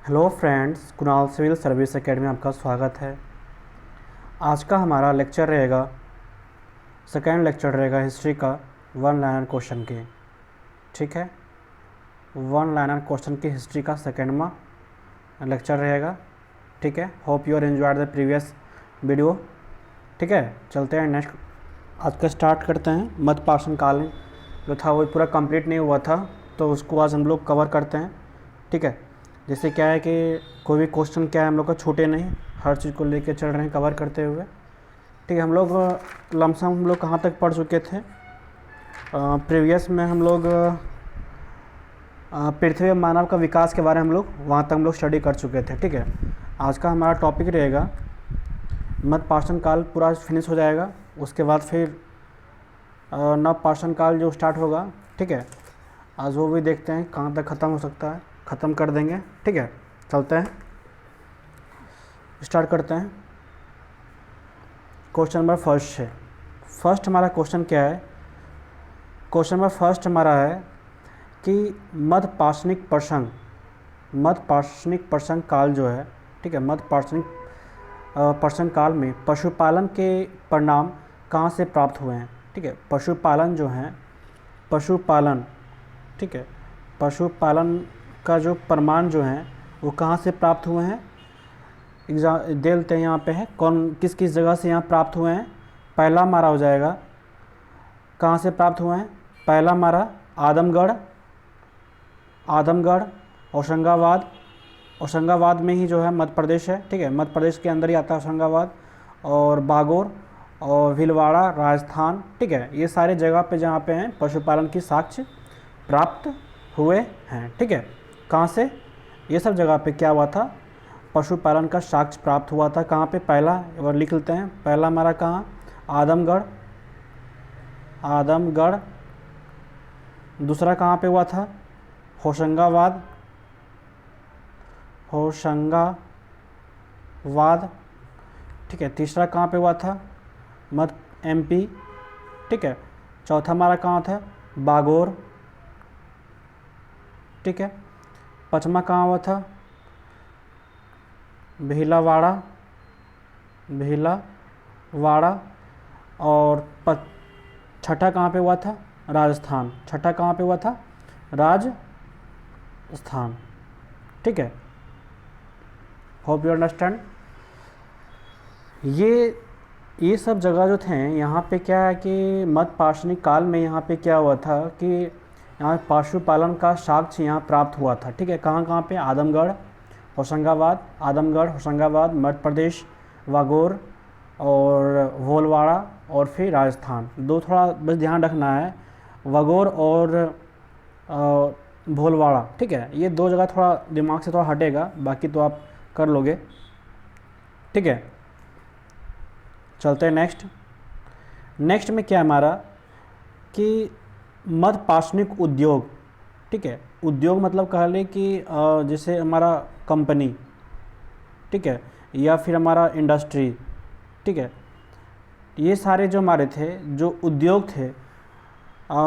Hello friends, Kunal civil service academy में आपका स्वागत है। आज का हमारा लेक्चर रहेगा, सेकेंड लेक्चर रहेगा हिस्ट्री का वन लाइनर क्वेश्चन के। ठीक है, वन लाइनर क्वेश्चन की हिस्ट्री का सेकेंडवा लेक्चर रहेगा। ठीक है, hope you are enjoyed the previous video. ठीक है, चलते हैं नेक्स्ट। आज का स्टार्ट करते हैं। मध्य पाषाण काल जो था वो पूरा कंप्लीट नहीं हुआ था, तो उसको आज हम लोग कवर करते हैं। ठीक है, जैसे क्या है कि कोई भी क्वेश्चन क्या है हम लोग का छूटे नहीं, हर चीज़ को लेके चल रहे हैं कवर करते हुए। ठीक है, हम लोग लमसम हम लोग कहाँ तक पढ़ चुके थे प्रीवियस में। हम लोग पृथ्वी और मानव का विकास के बारे में हम लोग वहाँ तक हम लोग स्टडी कर चुके थे। ठीक है, आज का हमारा टॉपिक रहेगा मध्य पाषाण काल पूरा फिनिश हो जाएगा, उसके बाद फिर नव पाषाण काल जो स्टार्ट होगा। ठीक है, आज वो भी देखते हैं कहाँ तक ख़त्म हो सकता है, ख़त्म कर देंगे। ठीक है, चलते हैं, स्टार्ट करते हैं। क्वेश्चन नंबर फर्स्ट है। फर्स्ट हमारा क्वेश्चन क्या है? क्वेश्चन नंबर फर्स्ट हमारा है कि मध्य पाषाणिक प्रसंग काल जो है, ठीक है, मध्य पाषाणिक प्रसंग काल में पशुपालन के परिणाम कहाँ से प्राप्त हुए हैं? ठीक है, पशुपालन जो है, पशुपालन, ठीक है, पशुपालन का जो प्रमाण जो है वो कहाँ से प्राप्त हुए हैं? एग्जाम दे लेते हैं, यहाँ पे है कौन किस किस जगह से यहाँ प्राप्त हुए हैं। पहला हमारा हो जाएगा कहाँ से प्राप्त हुए हैं। पहला हमारा आदमगढ़, होशंगाबाद में ही जो है मध्य प्रदेश है। ठीक है, मध्य प्रदेश के अंदर ही आता है होशंगाबाद, और बागोर और भीलवाड़ा राजस्थान। ठीक है, ये सारे जगह पे जहाँ पे हैं पशुपालन की साक्ष्य प्राप्त हुए हैं। ठीक है, कहाँ से? ये सब जगह पे क्या हुआ था? पशुपालन का साक्ष्य प्राप्त हुआ था। कहाँ पे? पहला, एक बार लिख लेते हैं। पहला हमारा कहाँ? आदमगढ़। दूसरा कहाँ पे हुआ था? होशंगाबाद। ठीक है, तीसरा कहाँ पे हुआ था? मध्य एमपी। ठीक है, चौथा हमारा कहाँ था? बागोर। ठीक है, पाँचवा कहाँ हुआ था? भीलवाड़ा। और छठा कहाँ पे हुआ था? राजस्थान। छठा कहाँ पे हुआ था? राजस्थान। ठीक है, होप यू अंडरस्टैंड। ये सब जगह जो थे, यहाँ पे क्या है कि मध्य पाषाणिक काल में यहाँ पे क्या हुआ था कि यहाँ पशुपालन का साक्ष्य यहाँ प्राप्त हुआ था। ठीक है, कहाँ पे? आदमगढ़, होशंगाबाद, मध्य प्रदेश, वागोर और भोलवाड़ा, और फिर राजस्थान। दो थोड़ा बस ध्यान रखना है, वागोर और भोलवाड़ा। ठीक है, ये दो जगह थोड़ा दिमाग से थोड़ा हटेगा, बाकी तो आप कर लोगे। ठीक है, चलते हैं नेक्स्ट में क्या हमारा कि मध्य पाषाणिक उद्योग। ठीक है, उद्योग मतलब कह लें कि जैसे हमारा कंपनी, ठीक है, या फिर हमारा इंडस्ट्री। ठीक है, ये सारे जो हमारे थे जो उद्योग थे,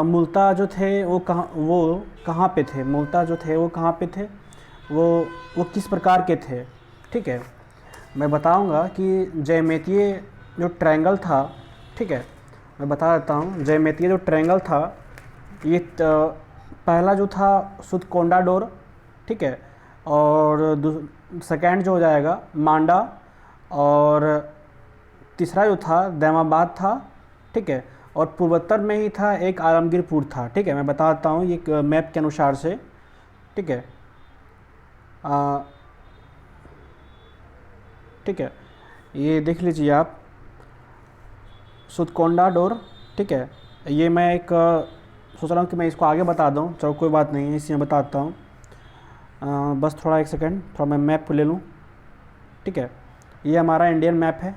मूलतः जो थे वो कहाँ पे थे? मूलतः जो थे वो कहाँ पे थे? वो किस प्रकार के थे? ठीक है, मैं बताऊंगा कि जयमितीय जो ट्रायंगल था, ठीक है, मैं बता देता हूँ। जयमितीय जो ट्रायंगल था, ये पहला जो था सुतकोंडा डोर। ठीक है, और सेकेंड जो हो जाएगा मांडा, और तीसरा जो था दैमाबाद था। ठीक है, और पूर्वोत्तर में ही था एक आलमगीरपुर था। ठीक है, मैं बता देता हूँ ये मैप के अनुसार से। ठीक है, ठीक है, ये देख लीजिए आप, सुतकोंडा डोर। ठीक है, ये मैं एक सोच रहा हूँ कि मैं इसको आगे बता दूँ, चलो कोई बात नहीं है, इसी में बताता हूँ। बस थोड़ा एक सेकेंड, थोड़ा मैं मैप ले लूँ। ठीक है, ये हमारा इंडियन मैप है।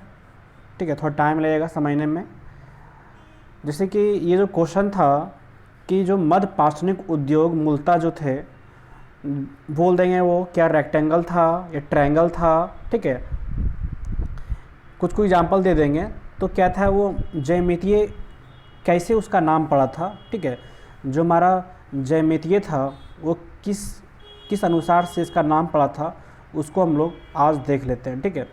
ठीक है, थोड़ा टाइम लगेगा समझने में। जैसे कि ये जो क्वेश्चन था कि जो मध्य पाषाणिक उद्योग मूलतः जो थे, बोल देंगे वो क्या रेक्टेंगल था या ट्रायंगल था। ठीक है, कुछ एग्जाम्पल दे देंगे। तो क्या था वो जयमितीय, कैसे उसका नाम पड़ा था? ठीक है, जो हमारा जयमितीय था वो किस अनुसार से इसका नाम पड़ा था, उसको हम लोग आज देख लेते हैं, ठीक है।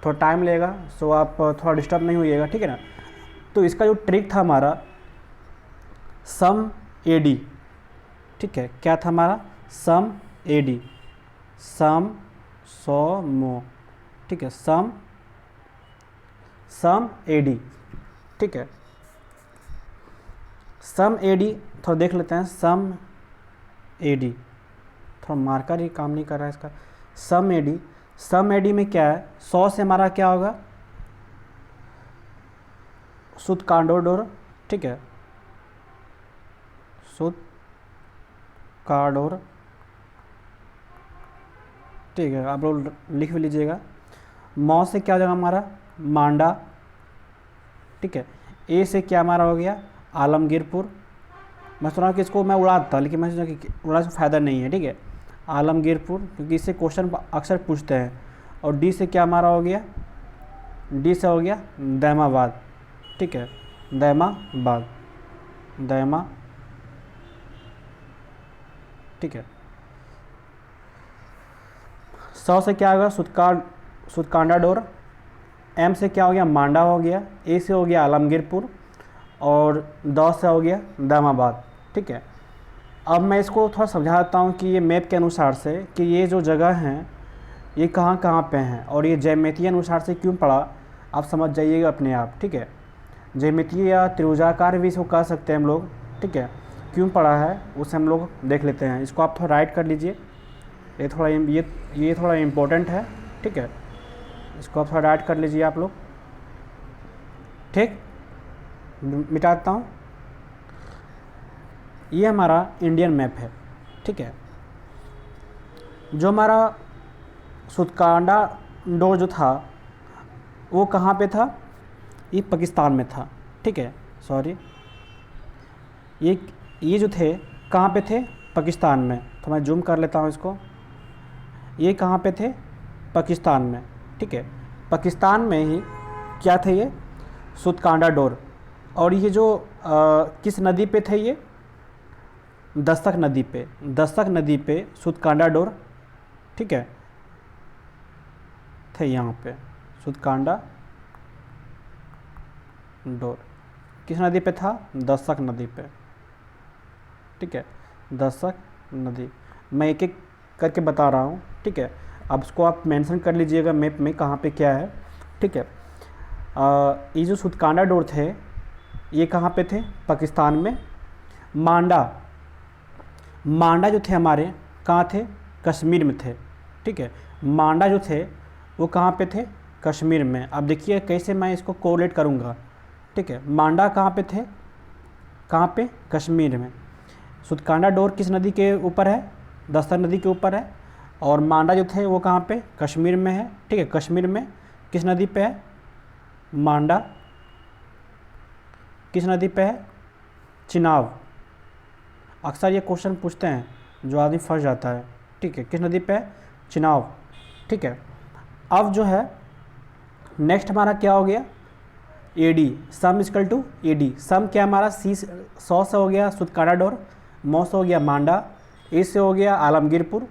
थोड़ा टाइम लेगा, सो आप थोड़ा डिस्टर्ब नहीं होइएगा, ठीक है ना। तो इसका जो ट्रिक था हमारा सम एडी, ठीक है, क्या था हमारा सम एडी, सम सौ मो, ठीक है, सम एडी, ठीक है। सम एडी थोड़ा देख लेते हैं, सम एडी, थोड़ा मार्कर ही काम नहीं कर रहा है इसका। सम एडी में क्या है, 100 से हमारा क्या होगा शुद्ध कार्डोडोर, ठीक है, शुद्ध कार्डोर, ठीक है, आप लोग लिख भी लीजिएगा। मौ से क्या हो जाएगा हमारा मांडा, ठीक है। ए से क्या हमारा हो गया आलमगीरपुर। मैं सुना कि इसको मैं उड़ाता, लेकिन मैं सोचा कि उड़ा से फ़ायदा नहीं है, ठीक है, आलमगीरपुर, क्योंकि इससे क्वेश्चन अक्सर पूछते हैं। और डी से क्या हमारा हो गया, डी से हो गया दैमाबाद, ठीक है, दैमाबाद, ठीक है। 100 से क्या होगा सुदकांडा डोर। एम से क्या हो गया मांडा हो गया। ए से हो गया आलमगीरपुर और 10 से हो गया दैमाबाद, ठीक है। अब मैं इसको थोड़ा समझा देता हूँ कि ये मैप के अनुसार से कि ये जो जगह हैं ये कहाँ कहाँ पे हैं और ये ज्यामितीय अनुसार से क्यों पड़ा, आप समझ जाइएगा अपने आप, ठीक है। ज्यामितीय या त्रिभुजाकार भी इसको कह सकते हैं हम लोग, ठीक है। क्यों पड़ा है उसे हम लोग देख लेते हैं। इसको आप थोड़ा राइट कर लीजिए, ये थोड़ा इम्पोर्टेंट है, ठीक है। इसको आप थोड़ा राइट कर लीजिए आप लोग, ठीक। मिटाता हूँ। ये हमारा इंडियन मैप है, ठीक है। जो हमारा सुदकांडा डोर जो था वो कहाँ पे था, ये पाकिस्तान में था, ठीक है। सॉरी, ये जो थे कहाँ पे थे, पाकिस्तान में। तो मैं जूम कर लेता हूँ इसको। ये कहाँ पे थे, पाकिस्तान में, ठीक है। पाकिस्तान में ही क्या थे ये सुदकांडा डोर। और ये जो किस नदी पे थे, ये दस्तक नदी पे सुदकांडा डोर, ठीक है, थे यहाँ पे सुदकांडा डोर। किस नदी पे था, दस्तक नदी पे, ठीक है, दस्तक नदी। मैं एक एक करके बता रहा हूँ, ठीक है। अब इसको आप मेंशन कर लीजिएगा मैप में कहाँ पे क्या है, ठीक है। ये जो सुदकांडा डोर थे ये कहाँ पे थे, पाकिस्तान में। मांडा जो थे हमारे कहाँ थे, कश्मीर में थे, ठीक है। मांडा जो थे वो कहाँ पे थे, कश्मीर में। अब देखिए कैसे मैं इसको कोरिलेट करूँगा, ठीक है। मांडा कहाँ पे थे, कहाँ पे, कश्मीर में। सुदकांडा डोर किस नदी के ऊपर है, दस्तक नदी के ऊपर है। और मांडा जो थे वो कहाँ पे, कश्मीर में है, ठीक है। कश्मीर में किस नदी पे है, मांडा किस नदी पे है, चिनाब। अक्सर ये क्वेश्चन पूछते हैं जो आदमी फंस जाता है, ठीक है। किस नदी पे है, चिनाब, ठीक है। अब जो है नेक्स्ट हमारा क्या हो गया, AD, sum equal to AD. Sum क्या हमारा 100 से हो गया सुदकांडा डोर, मौ से हो गया मांडा, ए से हो गया आलमगीरपुर।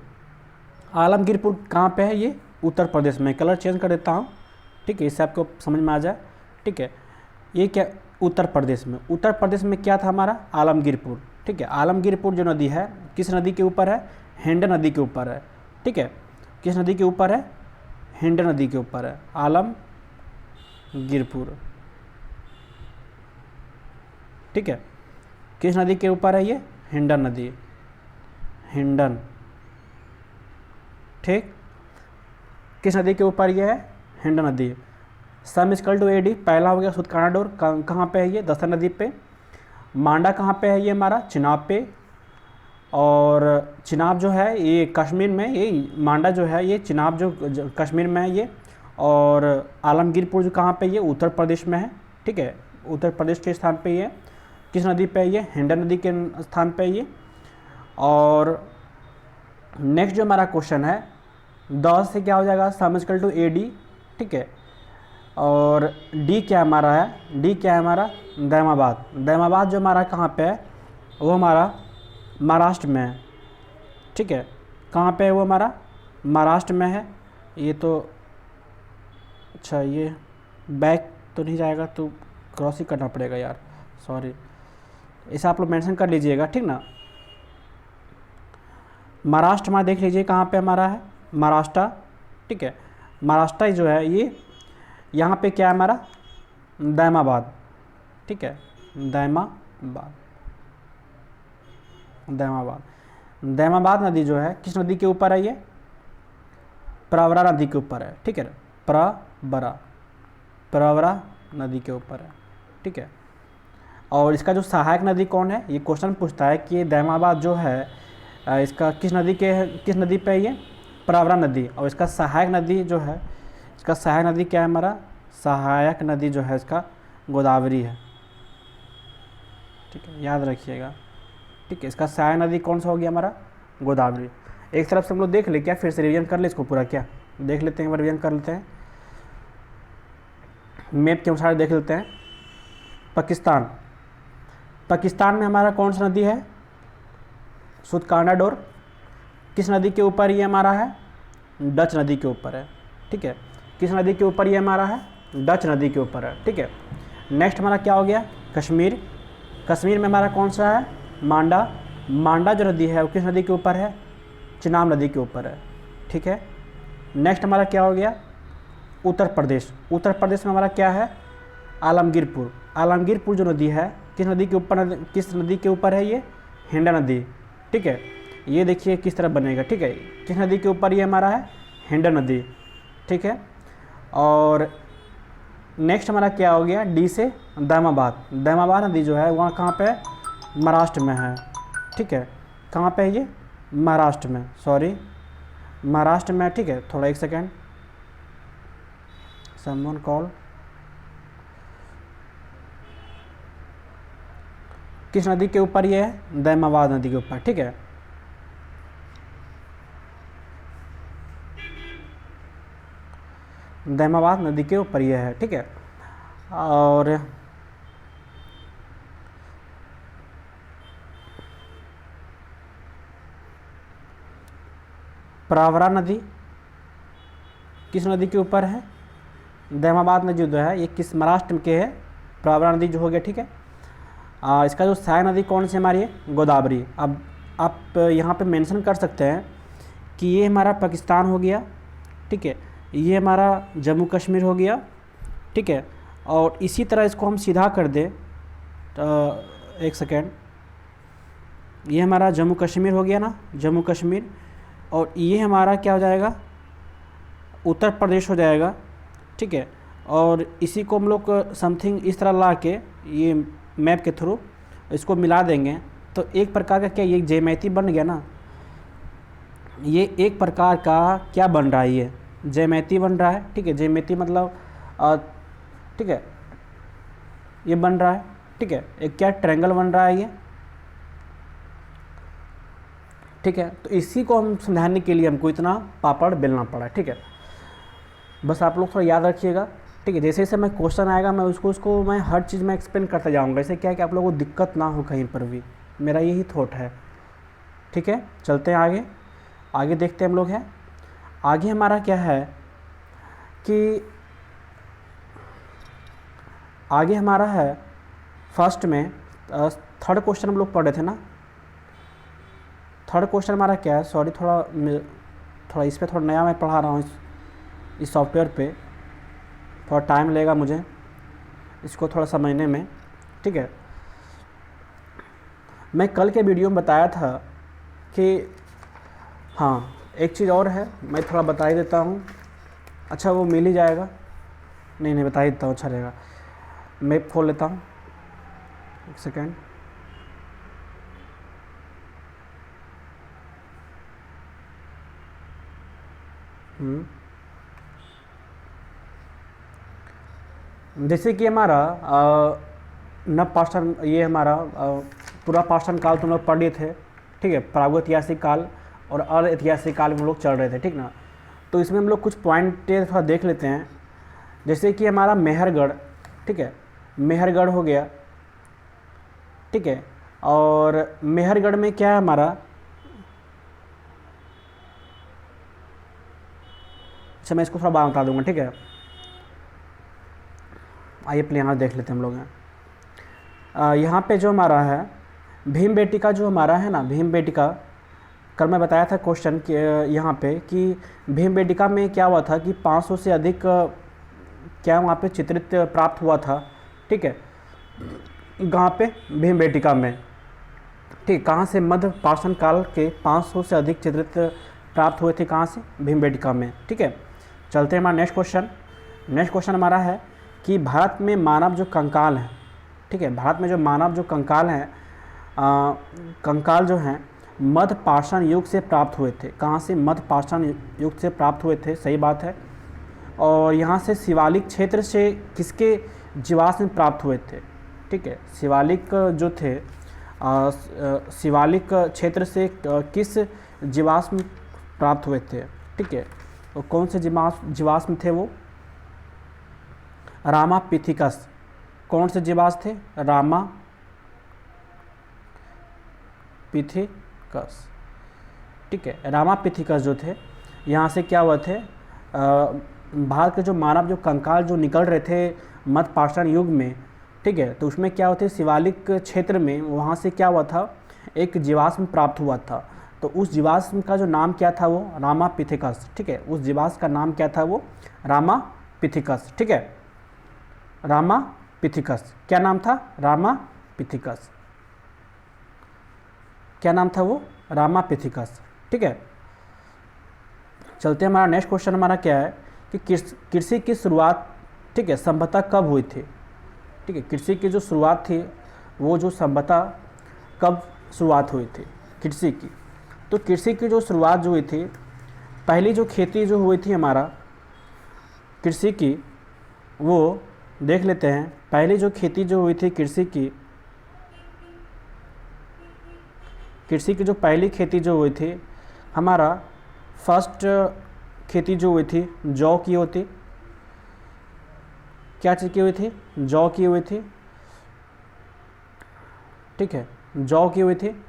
आलमगीरपुर कहाँ पे है, ये उत्तर प्रदेश में। कलर चेंज कर देता हूँ, ठीक है, इससे आपको समझ में आ जाए, ठीक है। ये क्या, उत्तर प्रदेश में। उत्तर प्रदेश में क्या था हमारा, आलमगीरपुर, ठीक है। आलमगीरपुर जो नदी है किस नदी के ऊपर है, हिंड नदी के ऊपर है, ठीक है। किस नदी के ऊपर है, हिंड नदी के ऊपर है आलमगीरपुर, ठीक है। किस नदी के ऊपर है ये, हिंडन नदी, हिंडन, ठीक। किस नदी के ऊपर ये है, हिंड नदी। सम इक्वल टू एडी, पहला हो गया सुदकांडा डोर, कहाँ पे है ये, दस्तक नदी पे। मांडा कहाँ पे है ये हमारा, चिनाब पे। और चिनाब जो है ये कश्मीर में, ये मांडा जो है ये चिनाब जो कश्मीर में है ये। और आलमगीरपुर जो कहाँ पे ये, उत्तर प्रदेश में है, ठीक है, उत्तर प्रदेश के स्थान पे ये। किस नदी पे है ये, हिंडन नदी के स्थान पे ये। और नेक्स्ट जो हमारा क्वेश्चन है 10 से क्या हो जाएगा, सम इक्वल टू एडी, ठीक है। और डी क्या हमारा है, डी क्या है हमारा, दैमाबाद। दैमाबाद जो हमारा कहाँ पे है, वो हमारा महाराष्ट्र में है, ठीक है। कहाँ पे है वो हमारा, महाराष्ट्र में है ये तो। अच्छा ये बैक तो नहीं जाएगा, तो क्रॉस ही करना पड़ेगा यार, सॉरी। इसे आप लोग मेंशन कर लीजिएगा, ठीक ना। महाराष्ट्र हमारा देख लीजिए कहाँ पे हमारा है, महाराष्ट्र, ठीक है। महाराष्ट्र जो है ये यहाँ पे क्या है हमारा, दैमाबाद, ठीक है, दैमाबाद। दैमाबाद नदी जो है किस नदी के ऊपर है, ये प्रवरा नदी के ऊपर है, ठीक है। प्रवरा नदी के ऊपर है, ठीक है। और इसका जो सहायक नदी कौन है, ये क्वेश्चन पूछता है कि दैमाबाद जो है इसका किस नदी पे है, ये प्रवरा नदी। और इसका सहायक नदी जो है, इसका सहायक नदी क्या है हमारा, सहायक नदी जो है इसका गोदावरी है, ठीक है, याद रखिएगा, ठीक है। इसका सहायक नदी कौन सा हो गया हमारा, गोदावरी। एक तरफ से हम लोग देख ले क्या, फिर से रिवीजन कर ले इसको पूरा, क्या देख लेते हैं, रिवीजन कर लेते हैं, मैप के अनुसार देख लेते हैं। पाकिस्तान में हमारा कौन सा नदी है, सुतकानाडोर। किस नदी के ऊपर ये हमारा है, डच नदी के ऊपर है, ठीक है। किस नदी के ऊपर ये हमारा है, डच नदी के ऊपर है, ठीक है। नेक्स्ट हमारा क्या हो गया, कश्मीर। कश्मीर में हमारा कौन सा है, मांडा जो नदी है वो किस नदी के ऊपर है, चिनाब नदी के ऊपर है, ठीक है। नेक्स्ट हमारा क्या हो गया, उत्तर प्रदेश में हमारा क्या है, आलमगीरपुर जो नदी है किस नदी के ऊपर है, ये हिंडा नदी, ठीक है। ये देखिए किस तरह बनेगा, ठीक है, किस नदी के ऊपर ये हमारा है, हिंडा नदी, ठीक है। और नेक्स्ट हमारा क्या हो गया, डी से दैमाबाद नदी जो है वहाँ कहाँ पे है, महाराष्ट्र में है, ठीक है। कहाँ पे है ये, महाराष्ट्र में, ठीक है। थोड़ा एक सेकेंड, समवन कॉल। किस नदी के ऊपर ये है, दैमाबाद नदी के ऊपर, ठीक है। दैमाबाद नदी के ऊपर ये है, ठीक है। और प्रवरा नदी किस नदी के ऊपर है, दैमाबाद नदी जो है ये किस महाराष्ट्र के है, प्रवरा नदी जो हो गया, ठीक है। इसका जो सहायक नदी कौन सी हमारी है, गोदावरी। अब आप यहाँ पे मेंशन कर सकते हैं कि ये हमारा पाकिस्तान हो गया, ठीक है, ये हमारा जम्मू कश्मीर हो गया, ठीक है। और इसी तरह इसको हम सीधा कर दें तो एक सेकेंड, ये हमारा जम्मू कश्मीर हो गया ना, जम्मू कश्मीर। और ये हमारा क्या हो जाएगा, उत्तर प्रदेश हो जाएगा, ठीक है। और इसी को हम लोग समथिंग इस तरह ला के ये मैप के थ्रू इसको मिला देंगे तो एक प्रकार का क्या ये ज्यामिति बन गया ना, ये एक प्रकार का क्या बन रहा है, ये ज्यामिति बन रहा है, ठीक है। ज्यामिति मतलब ठीक है, ये बन रहा है, ठीक है, एक क्या ट्रायंगल बन रहा है ये, ठीक है। तो इसी को हम समझाने के लिए हमको इतना पापड़ बेलना पड़ा, ठीक है। बस आप लोग थोड़ा याद रखिएगा, ठीक है। जैसे जैसे मैं क्वेश्चन आएगा मैं उसको मैं हर चीज़ में एक्सप्लेन करता जाऊँगा, इससे क्या है कि आप लोगों को दिक्कत ना हो कहीं पर भी, मेरा यही थॉट है, ठीक है। चलते हैं आगे देखते हैं हम लोग हैं। आगे हमारा क्या है कि आगे हमारा है फर्स्ट में थर्ड क्वेश्चन हम लोग पढ़ रहे थे ना। थर्ड क्वेश्चन हमारा क्या है, सॉरी थोड़ा इस पर थोड़ा नया मैं पढ़ा रहा हूँ इस सॉफ्टवेयर पे, थोड़ा टाइम लगेगा मुझे इसको थोड़ा समझने में, ठीक है। मैं कल के वीडियो में बताया था कि हाँ एक चीज़ और है, मैं थोड़ा बता ही देता हूँ। अच्छा वो मिल ही जाएगा, नहीं बता ही देता हूँ, अच्छा रहेगा। मैप खोल लेता हूँ, एक सेकेंड। जैसे कि हमारा नव पाषाण, ये हमारा पूरा पाषाण काल तुम लोग पढ़ लिए थे, ठीक है। प्रागैतिहासिक काल और अऐतिहासिक काल में हम लोग चल रहे थे, ठीक ना। तो इसमें हम लोग कुछ पॉइंट थोड़ा देख लेते हैं। जैसे कि हमारा मेहरगढ़, ठीक है, मेहरगढ़ हो गया, ठीक है। और मेहरगढ़ में क्या है हमारा, अच्छा मैं इसको थोड़ा बाद बता दूंगा, ठीक है। आइए पहले यहाँ देख लेते हैं हम लोग हैं। यहाँ पे जो हमारा है भीम बेटिका जो हमारा है ना, भीम बेटिका, कल मैं बताया था क्वेश्चन कि यहाँ पे कि भीम बेटिका में क्या हुआ था कि 500 से अधिक क्या वहाँ पे चित्रित प्राप्त हुआ था, ठीक है। कहाँ पे? भीम बेटिका में, ठीक। कहाँ से? मध्य पाषाण काल के 500 से अधिक चित्रित प्राप्त हुए थे, कहाँ से? भीम बेटिका में, ठीक है। चलते हैं हमारा नेक्स्ट क्वेश्चन। नेक्स्ट क्वेश्चन हमारा है कि भारत में मानव जो कंकाल हैं, ठीक है, भारत में जो मानव जो कंकाल हैं, कंकाल जो हैं मध्य पाषाण युग से प्राप्त हुए थे। कहाँ से? मध्य पाषाण युग से प्राप्त हुए थे, सही बात है। और यहाँ से शिवालिक क्षेत्र से किसके जीवाश्म प्राप्त हुए थे, ठीक है। शिवालिक जो थे, शिवालिक क्षेत्र से किस जीवाश्म प्राप्त हुए थे, ठीक है। और कौन से जीवाश्म थे वो? रामापिथिकस। कौन से जीवाश्म थे? रामापिथिकस, ठीक है। रामापिथिकस जो थे, यहाँ से क्या हुए थे, भारत के जो मानव जो कंकाल जो निकल रहे थे मध्य पाषाण युग में, ठीक है, तो उसमें क्या होते, शिवालिक क्षेत्र में वहाँ से क्या हुआ था, एक जीवाश्म प्राप्त हुआ था। तो उस जीवाश्म का जो नाम क्या था वो रामापिथिकस, ठीक है। उस जीवाश्म का नाम क्या था वो रामापिथिकस, ठीक है। रामापिथिकस, क्या नाम था? रामापिथिकस, क्या नाम था वो? रामापिथिकस, ठीक है। चलते हैं, हमारा नेक्स्ट क्वेश्चन हमारा क्या है कि कृषि की शुरुआत, ठीक है, संभवतः कब हुई थी, ठीक है। कृषि की जो शुरुआत थी वो जो संभवतः कब शुरुआत हुई थी कृषि की? तो कृषि की जो शुरुआत जो हुई थी, पहली जो खेती जो हुई थी हमारा कृषि की, वो देख लेते हैं। पहली जो खेती जो हुई थी कृषि की जो पहली खेती जो हुई थी हमारा, फर्स्ट खेती जो हुई थी जौ की होती। क्या चीज़ की हुई थी? जौ की हुई थी, ठीक है। जौ की हुई थी।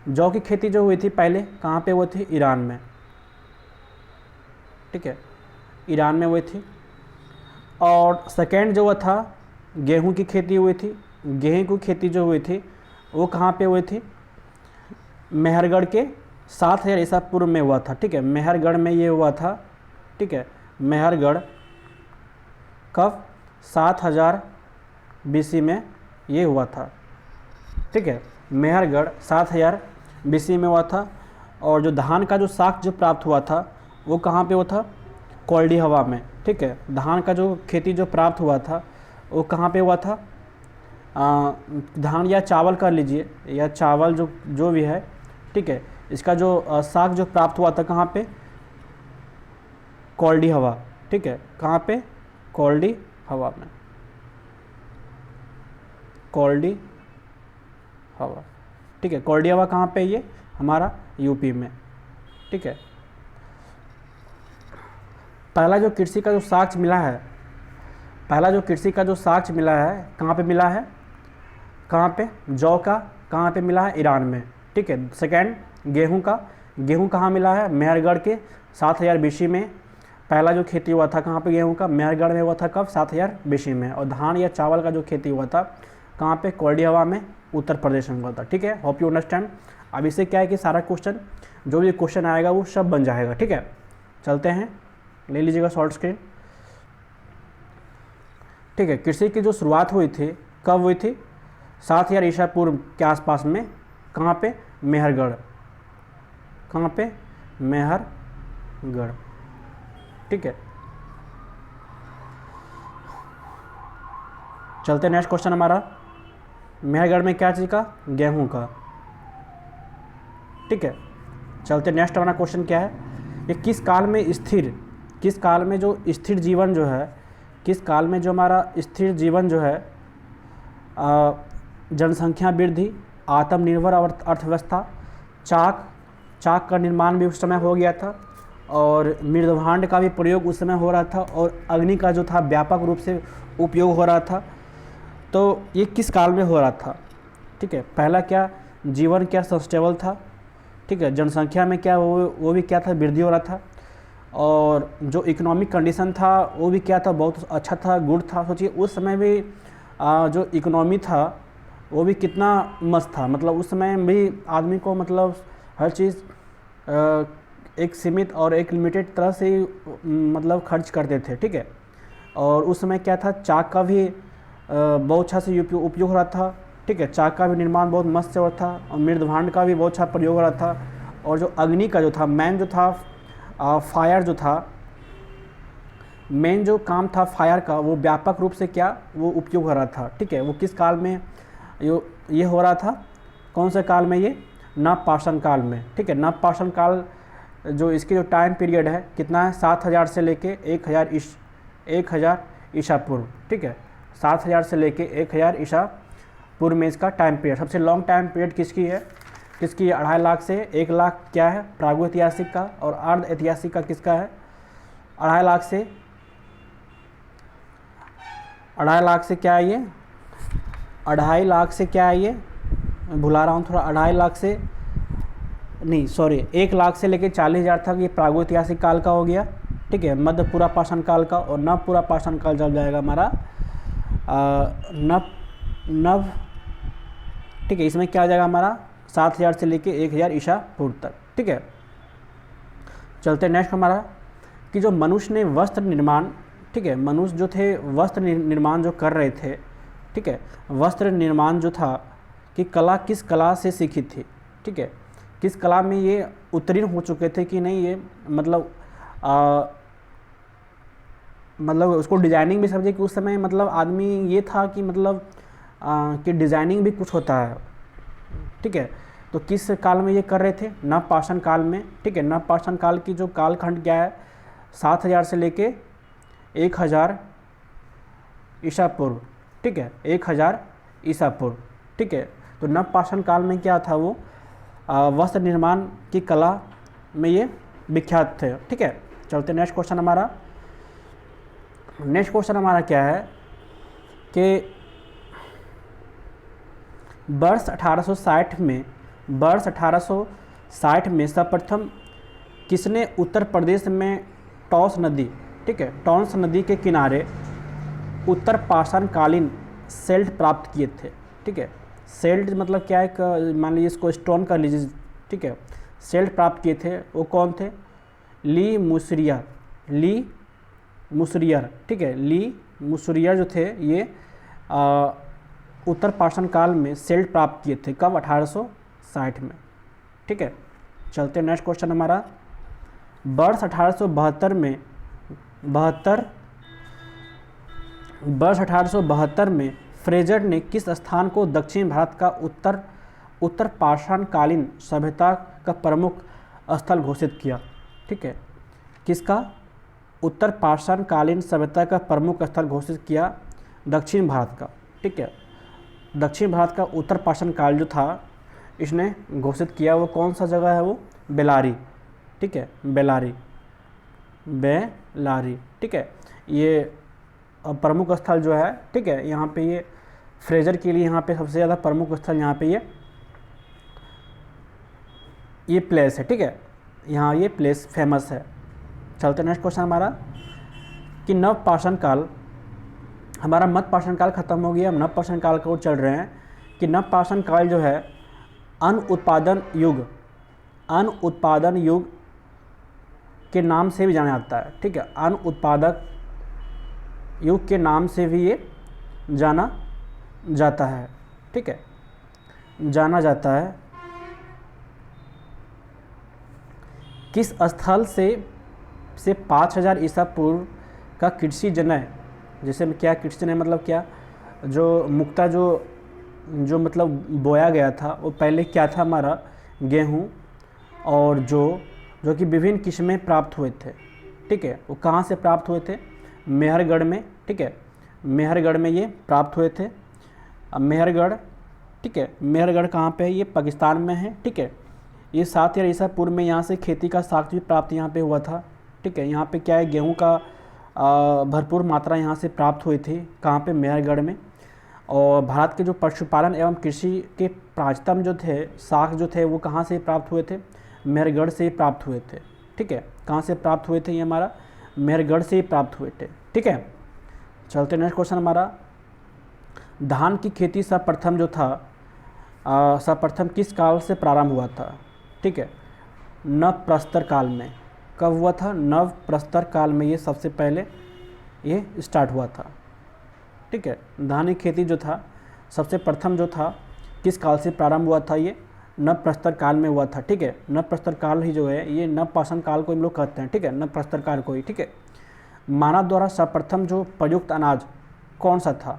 जौ की खेती जो हुई थी पहले कहाँ पे हुई थी? ईरान में, ठीक है, ईरान में हुई थी। और सेकेंड जो हुआ था गेहूं की खेती हुई थी। गेहूं की खेती जो हुई थी वो कहाँ पे हुई थी? मेहरगढ़ के 7000 ईसा पूर्व में हुआ था, ठीक है। मेहरगढ़ में ये हुआ था, ठीक है। मेहरगढ़ कब? 7000 BC में ये हुआ था, ठीक है। मेहरगढ़ 7000 BC में हुआ था। और जो धान का जो साग जो प्राप्त हुआ था वो कहाँ पे हुआ था? कोल्डी हवा में, ठीक है। धान का जो खेती जो प्राप्त हुआ था वो कहाँ पे हुआ था? धान या चावल कर लीजिए, या चावल जो भी है, ठीक है। इसका जो साग जो प्राप्त हुआ था कहाँ पे? कोल्डी हवा, ठीक है। कहाँ पे? कोल्डी हवा में, कोल्डी हवा, ठीक है। कोल्डी हवा कहाँ पे? ये हमारा यूपी में, ठीक है। पहला जो कृषि का जो साक्ष्य मिला है, पहला जो कृषि का जो साक्ष्य मिला है कहाँ पे मिला है? कहाँ पे? जौ का कहाँ पे मिला है? ईरान में, ठीक है। सेकेंड गेहूं का, गेहूं कहाँ मिला है? मेहरगढ़ के 7000 BC में पहला जो खेती हुआ था कहाँ पे? गेहूं का मेहरगढ़ में हुआ था। कब? 7000 BC में। और धान या चावल का जो खेती हुआ था कहाँ पे? कोल्डी हवा में, उत्तर प्रदेश में हुआ था, ठीक है। Hope you understand. अब इससे क्या है कि सारा क्वेश्चन जो भी क्वेश्चन आएगा वो सब बन जाएगा, ठीक है। चलते हैं, ले लीजिएगा शॉर्ट स्क्रीन, ठीक है। कृषि की जो शुरुआत हुई थी कब हुई थी? 7000 ईसा पूर्व के आसपास में। कहाँ पे? मेहरगढ़। कहाँ पे? मेहरगढ़, ठीक है। चलते नेक्स्ट क्वेश्चन हमारा, मेहरगढ़ में क्या चीज़ का? गेहूं का, ठीक है। चलते नेक्स्ट हमारा क्वेश्चन क्या है, ये किस काल में स्थिर, किस काल में जो स्थिर जीवन जो है, किस काल में जो हमारा स्थिर जीवन जो है, जनसंख्या वृद्धि, आत्मनिर्भर अर्थव्यवस्था, चाक का निर्माण भी उस समय हो गया था, और मृदभांड का भी प्रयोग उस समय हो रहा था, और अग्नि का जो था व्यापक रूप से उपयोग हो रहा था। तो ये किस काल में हो रहा था, ठीक है। पहला क्या? जीवन क्या सस्टेबल था, ठीक है। जनसंख्या में क्या वो भी क्या था? वृद्धि हो रहा था। और जो इकोनॉमिक कंडीशन था वो भी क्या था, बहुत अच्छा था, गुड था। सोचिए उस समय भी जो इकोनॉमी था वो भी कितना मस्त था, मतलब उस समय भी आदमी को मतलब हर चीज़ एक सीमित और एक लिमिटेड तरह से ही मतलब खर्च करते थे, ठीक है। और उस समय क्या था, चाक का भी बहुत अच्छा से उपयोग हो रहा था, ठीक है। चाक का भी निर्माण बहुत मस्त से हो रहा था, और मृदभांड का भी बहुत अच्छा प्रयोग हो रहा था। और जो अग्नि का जो था, मेन जो था फायर जो था, मेन जो काम था फायर का, वो व्यापक रूप से क्या वो उपयोग हो रहा था, ठीक है। वो किस काल में ये हो रहा था, कौन से काल में, ये नवपाषाण काल में, ठीक है। नवपाषाण काल जो इसके जो टाइम पीरियड है कितना है, 7000 से लेके 1000 ईसा पूर्व, ठीक है। 7000 से लेके 1000 ईसा पूर्व में इसका टाइम पीरियड। सबसे लॉन्ग टाइम पीरियड किसकी है, किसकी 2.5 लाख से 1 लाख क्या है, प्रागैतिहासिक का। और अर्ध ऐतिहासिक का किसका है, 2.5 लाख से 2.5 लाख से क्या है ये, 2.5 लाख से क्या है ये, भुला रहा हूँ थोड़ा, 2.5 लाख से नहीं सॉरी 1 लाख से लेके 40,000 तक ये प्रागैतिहासिक काल का हो गया, ठीक है। मध्य पुरापाषाण काल का। और नव पुरापाषाण काल जब जाएगा हमारा नव, ठीक है। इसमें क्या आ जाएगा हमारा 7000 से लेके 1000 ईसा पूर्व तक, ठीक है। चलते नेक्स्ट हमारा कि जो मनुष्य ने वस्त्र निर्माण, ठीक है, मनुष्य जो थे वस्त्र निर्माण जो कर रहे थे, ठीक है, वस्त्र निर्माण जो था कि कला किस कला से सीखी थी, ठीक है। किस कला में ये उत्तीर्ण हो चुके थे कि नहीं, ये मतलब उसको डिजाइनिंग भी समझे कि उस समय मतलब आदमी ये था कि मतलब कि डिजाइनिंग भी कुछ होता है, ठीक है। तो किस काल में ये कर रहे थे, नवपाषाण काल में, ठीक है। नवपाषाण काल की जो कालखंड क्या है, 7000 से लेके 1000 ईसा पूर्व, ठीक है, 1000 ईसा पूर्व, ठीक है। तो नवपाषाण काल में क्या था, वो वस्त्र निर्माण की कला में ये विख्यात थे, ठीक है। चलते नेक्स्ट क्वेश्चन हमारा। नेक्स्ट क्वेश्चन हमारा क्या है कि वर्ष 1860 में सर्वप्रथम किसने उत्तर प्रदेश में टॉस नदी, ठीक है, टॉन्स नदी के किनारे उत्तर पाषाण कालीन सेल्ट प्राप्त किए थे, ठीक है। सेल्ट मतलब क्या है, मान लीजिए इसको स्टोन कर लीजिए, ठीक है। सेल्ट प्राप्त किए थे, वो कौन थे, ली मुसरियर, ठीक है। ली मुसरियर जो थे ये उत्तर पाषाण काल में सेल्ट प्राप्त किए थे, कब, 1860 में, ठीक है। चलते नेक्स्ट क्वेश्चन हमारा। वर्ष 1872 में फ्रेजर ने किस स्थान को दक्षिण भारत का उत्तर पाषाण कालीन सभ्यता का प्रमुख स्थल घोषित किया, ठीक है। किसका, उत्तर पाषाण कालीन सभ्यता का प्रमुख स्थल घोषित किया, दक्षिण भारत का, ठीक है। दक्षिण भारत का उत्तर पाषाण काल जो था इसने घोषित किया, वो कौन सा जगह है, वो बेलारी, ठीक है, बेलारी, ठीक है। ये प्रमुख स्थल जो है, ठीक है, यहाँ पे ये फ्रेजर के लिए यहाँ पे सबसे ज़्यादा प्रमुख स्थल यहाँ पे ये प्लेस है, ठीक है। यहाँ ये प्लेस फेमस है। चलते नेक्स्ट क्वेश्चन हमारा कि नवपाषाण काल, हमारा मध्य पाषाण काल खत्म हो गया, हम नवपाषाण काल को चल रहे हैं कि नवपाषाण काल जो है अन्न उत्पादन युग के नाम से भी जाना जाता है, ठीक है। अन्न उत्पादक युग के नाम से भी ये जाना जाता है, ठीक है, जाना जाता है। किस स्थल से 5000 ईसा पूर्व का कृषि जनय, जैसे क्या कृषि जनय मतलब क्या, जो मुक्ता जो मतलब बोया गया था, वो पहले क्या था हमारा, गेहूँ, और जो कि विभिन्न किस्में प्राप्त हुए थे, ठीक है। वो कहाँ से प्राप्त हुए थे, मेहरगढ़ में, ठीक है, मेहरगढ़ में ये प्राप्त हुए थे। अब मेहरगढ़, ठीक है, मेहरगढ़ कहाँ पे है, ये पाकिस्तान में है, ठीक है। ये 7000 ईसा पूर्व में यहाँ से खेती का साक्ष्य भी प्राप्त यहाँ पे हुआ था, ठीक है। यहाँ पे क्या है, गेहूँ का भरपूर मात्रा यहाँ से प्राप्त हुई थी, कहाँ पे, मेहरगढ़ में। और भारत के जो पशुपालन एवं कृषि के प्राचीनतम जो थे साक्ष्य जो थे वो कहाँ से प्राप्त हुए थे, मेहरगढ़ से प्राप्त हुए थे, ठीक है। कहाँ से प्राप्त हुए थे? ये हमारा मेहरगढ़ से ही प्राप्त हुए थे, ठीक है। चलते नेक्स्ट क्वेश्चन हमारा, धान की खेती सर्वप्रथम जो था सर्वप्रथम किस काल से प्रारंभ हुआ था? ठीक है, नव प्रस्तर काल में। कब हुआ था? नव प्रस्तर काल में ये सबसे पहले ये स्टार्ट हुआ था, ठीक है। धान की खेती जो था सबसे प्रथम जो था किस काल से प्रारंभ हुआ था? ये नव प्रस्तर काल में हुआ था, ठीक है। नव प्रस्तर काल ही जो है ये नव पाषाण काल को हम लोग कहते हैं, ठीक है, नव प्रस्तर काल को ही, ठीक है। मानव द्वारा सर्वप्रथम जो प्रयुक्त अनाज कौन सा था?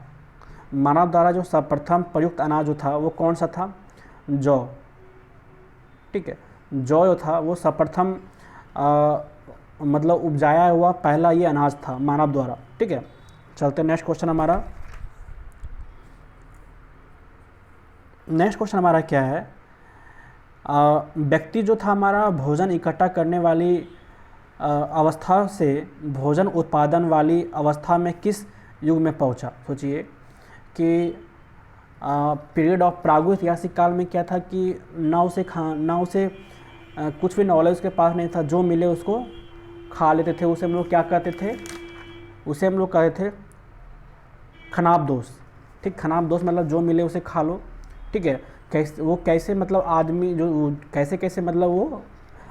मानव द्वारा जो सर्वप्रथम प्रयुक्त अनाज जो था वो कौन सा था? जौ, ठीक है। जौ जो था वो सर्वप्रथम मतलब उपजाया हुआ पहला ये अनाज था मानव द्वारा, ठीक है। चलते नेक्स्ट क्वेश्चन हमारा, नेक्स्ट क्वेश्चन हमारा क्या है, व्यक्ति जो था हमारा भोजन इकट्ठा करने वाली अवस्था से भोजन उत्पादन वाली अवस्था में किस युग में पहुंचा? सोचिए कि पीरियड ऑफ प्रागैतिहासिक काल में क्या था कि नाव से कुछ भी नॉलेज उसके पास नहीं था, जो मिले उसको खा लेते थे। उसे हम लोग क्या कहते थे? उसे हम लोग कहते थे खनाब दोष, ठीक। खनाब दोष मतलब जो मिले उसे खा लो, ठीक है। कैसे मतलब आदमी जो कैसे मतलब वो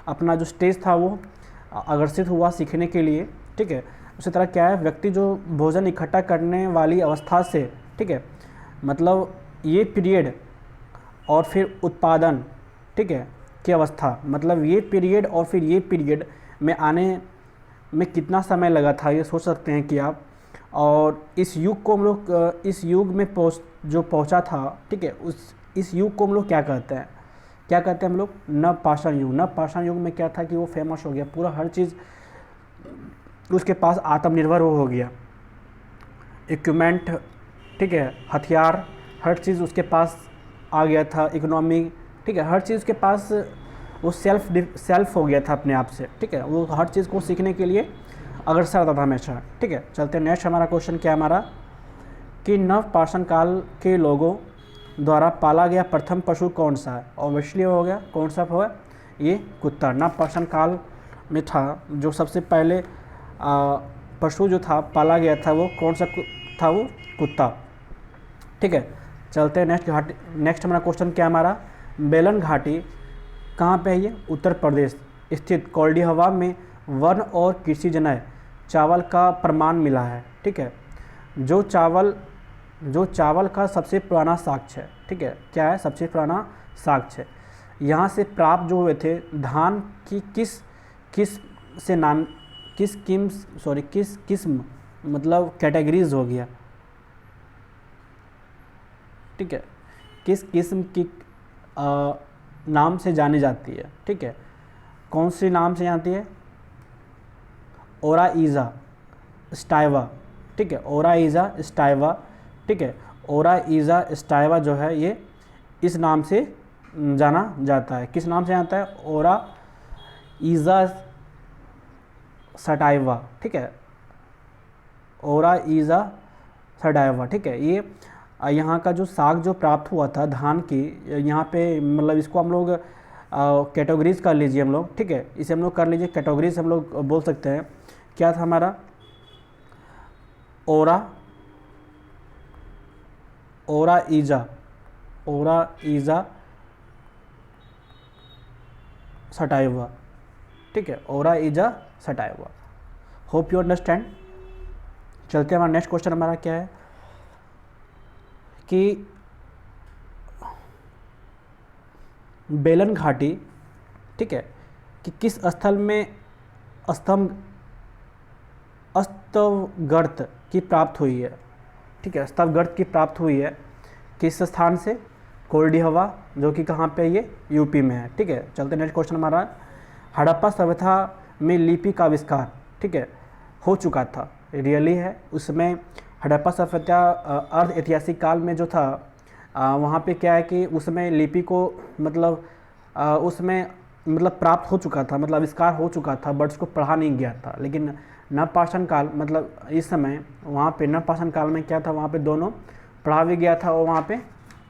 अपना जो स्टेज था वो अग्रसित हुआ सीखने के लिए, ठीक है। उसी तरह क्या है, व्यक्ति जो भोजन इकट्ठा करने वाली अवस्था से, ठीक है, मतलब ये पीरियड और फिर उत्पादन, ठीक है, की अवस्था, मतलब ये पीरियड और फिर ये पीरियड में आने में कितना समय लगा था, ये सोच सकते हैं कि आप। और इस युग को हम लोग इस युग में पहुंचा था, ठीक है, इस युग को हम लोग क्या कहते हैं? क्या कहते हैं हम लोग? नव पाषाण युग। नव पाषाण युग में क्या था कि वो फेमस हो गया, पूरा हर चीज़ उसके पास आत्मनिर्भर हो गया, इक्विपमेंट, ठीक है, हथियार, हर चीज़ उसके पास आ गया था, इकोनॉमी, ठीक है, हर चीज़ उसके पास वो सेल्फ हो गया था अपने आप से, ठीक है। वो हर चीज़ को सीखने के लिए अग्रसर रहता था हमेशा, ठीक है। चलते नेक्स्ट हमारा क्वेश्चन क्या हमारा, कि नव पाषाण काल के लोगों द्वारा पाला गया प्रथम पशु कौन सा है? ऑब्वियसली हो गया, कौन सा हुआ? ये कुत्ता। नव पाषाण काल में था जो सबसे पहले पशु जो था पाला गया था वो कौन सा था? वो कुत्ता, ठीक है। चलते हैं नेक्स्ट हमारा क्वेश्चन क्या हमारा, बेलन घाटी कहाँ पे है? ये उत्तर प्रदेश स्थित कौल्डी हवा में वर्ण और कृषि जन्य चावल का प्रमाण मिला है, ठीक है। जो चावल का सबसे पुराना साक्ष्य है, ठीक है। क्या है? सबसे पुराना साक्ष्य है। यहाँ से प्राप्त जो हुए थे धान की किस किस्म मतलब कैटेगरीज हो गया, ठीक है, किस किस्म की नाम से जानी जाती है, ठीक है। कौन सी नाम से जाती है? ओराइजा स्टाइवा, ठीक है, ओराइजा स्टाइवा, ठीक है। ओराइजा स्टाइवा जो है ये इस नाम से जाना जाता है। किस नाम से जाता है? ओराइजा स्टाइवा, ठीक है, ओराइजा स्टाइवा, ठीक है। ये यहाँ का जो साग जो प्राप्त हुआ था धान की, यहाँ पे मतलब इसको हम लोग कैटेगरीज कर लीजिए हम लोग, ठीक है, इसे हम लोग कर लीजिए कैटेगरीज हम लोग बोल सकते हैं। क्या था हमारा? ओराइजा सटाइवा, ठीक है, Oryza sativa. Hope you understand. चलते हमारा नेक्स्ट क्वेश्चन हमारा क्या है कि बेलन घाटी, ठीक है, कि किस स्थल में स्तवगर्त की प्राप्त हुई है, ठीक है, स्तवगर्त की प्राप्त हुई है किस स्थान से? कौल्डी हवा, जो कि कहाँ पे? ये यूपी में है, ठीक है। चलते नेक्स्ट क्वेश्चन हमारा, हड़प्पा सभ्यता में लिपि का आविष्कार, ठीक है, हो चुका था, रियली है। उसमें हड़प्पा सभ्यता अर्ध ऐतिहासिक काल में जो था वहाँ पे क्या है कि उसमें लिपि को मतलब उसमें मतलब प्राप्त हो चुका था, मतलब आविष्कार हो चुका था, बट उसको पढ़ा नहीं गया था। लेकिन नवपाषाण काल मतलब इस समय वहाँ पे नवपाषाण काल में क्या था, वहाँ पे दोनों पढ़ा भी गया था और वहाँ पे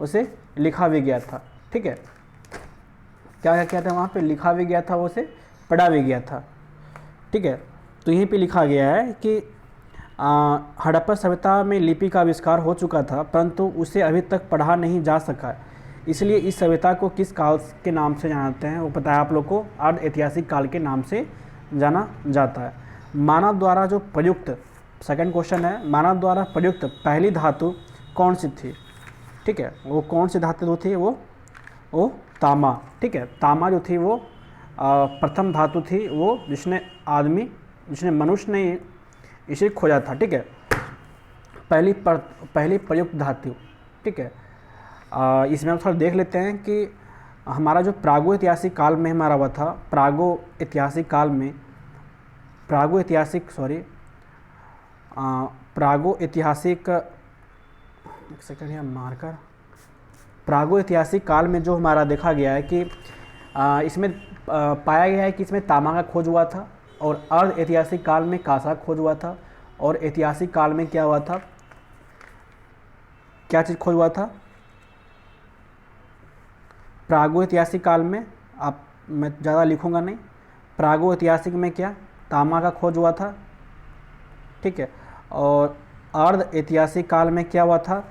उसे लिखा भी गया था, ठीक है। क्या क्या था? वहाँ पे लिखा भी गया था, उसे पढ़ा भी गया था। ठीक है, तो यहीं पे लिखा गया है कि हड़प्पा सभ्यता में लिपि का आविष्कार हो चुका था, परंतु उसे अभी तक पढ़ा नहीं जा सका, इसलिए इस सभ्यता को किस काल के नाम से जानते हैं, वो पता है आप लोग को, अर्ध ऐतिहासिक काल के नाम से जाना जाता है। मानव द्वारा जो प्रयुक्त, सेकंड क्वेश्चन है, मानव द्वारा प्रयुक्त पहली धातु कौन सी थी? ठीक है, वो कौन सी धातु थी? वो तांबा। ठीक है, तांबा जो थी वो प्रथम धातु थी, वो जिसने मनुष्य ने इसे खोजा था। ठीक है, पहली प्रयुक्त धातु। ठीक है, इसमें हम थोड़ा देख लेते हैं कि हमारा जो प्रागैतिहासिक काल में हमारा हुआ था, प्रागैतिहासिक प्रागैतिहासिक काल में जो हमारा देखा गया है कि इसमें पाया गया है कि इसमें तांबा का खोज हुआ था, और अर्ध ऐतिहासिक काल में कांसा खोज हुआ था, और ऐतिहासिक काल में क्या हुआ था, क्या चीज़ खोज हुआ था? प्रागैतिहासिक काल में, मैं ज़्यादा लिखूंगा नहीं, प्रागैतिहासिक में क्या, तांबा का खोज हुआ था। ठीक है, और अर्ध ऐतिहासिक काल में क्या हुआ था?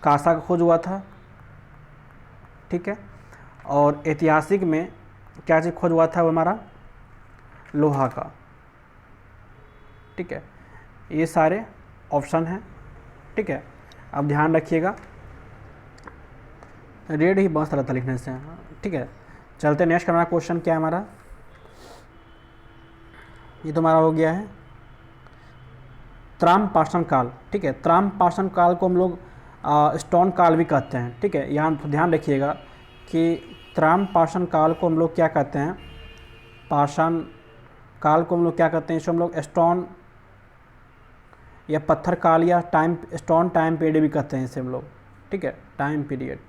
कांसा का खोज हुआ था। ठीक है, और ऐतिहासिक में क्या चीज़ खोज हुआ था? वो हमारा लोहा का। ठीक है, ये सारे ऑप्शन हैं। ठीक है, अब ध्यान रखिएगा, रेड ही बहुत सारा था लिखने से। ठीक है, चलते नेक्स्ट हमारा क्वेश्चन क्या है हमारा, ये तो हमारा हो गया है त्राम काल। ठीक है, त्राम काल को हम लोग स्टोन काल भी कहते हैं। ठीक है, यहाँ ध्यान रखिएगा कि त्राम काल को हम लोग क्या कहते हैं, पाषाण काल को हम लोग क्या कहते हैं, इसको हम लोग स्टोन या पत्थर काल या स्टोन टाइम पीरियड भी कहते हैं इसे हम लोग। ठीक है, टाइम पीरियड।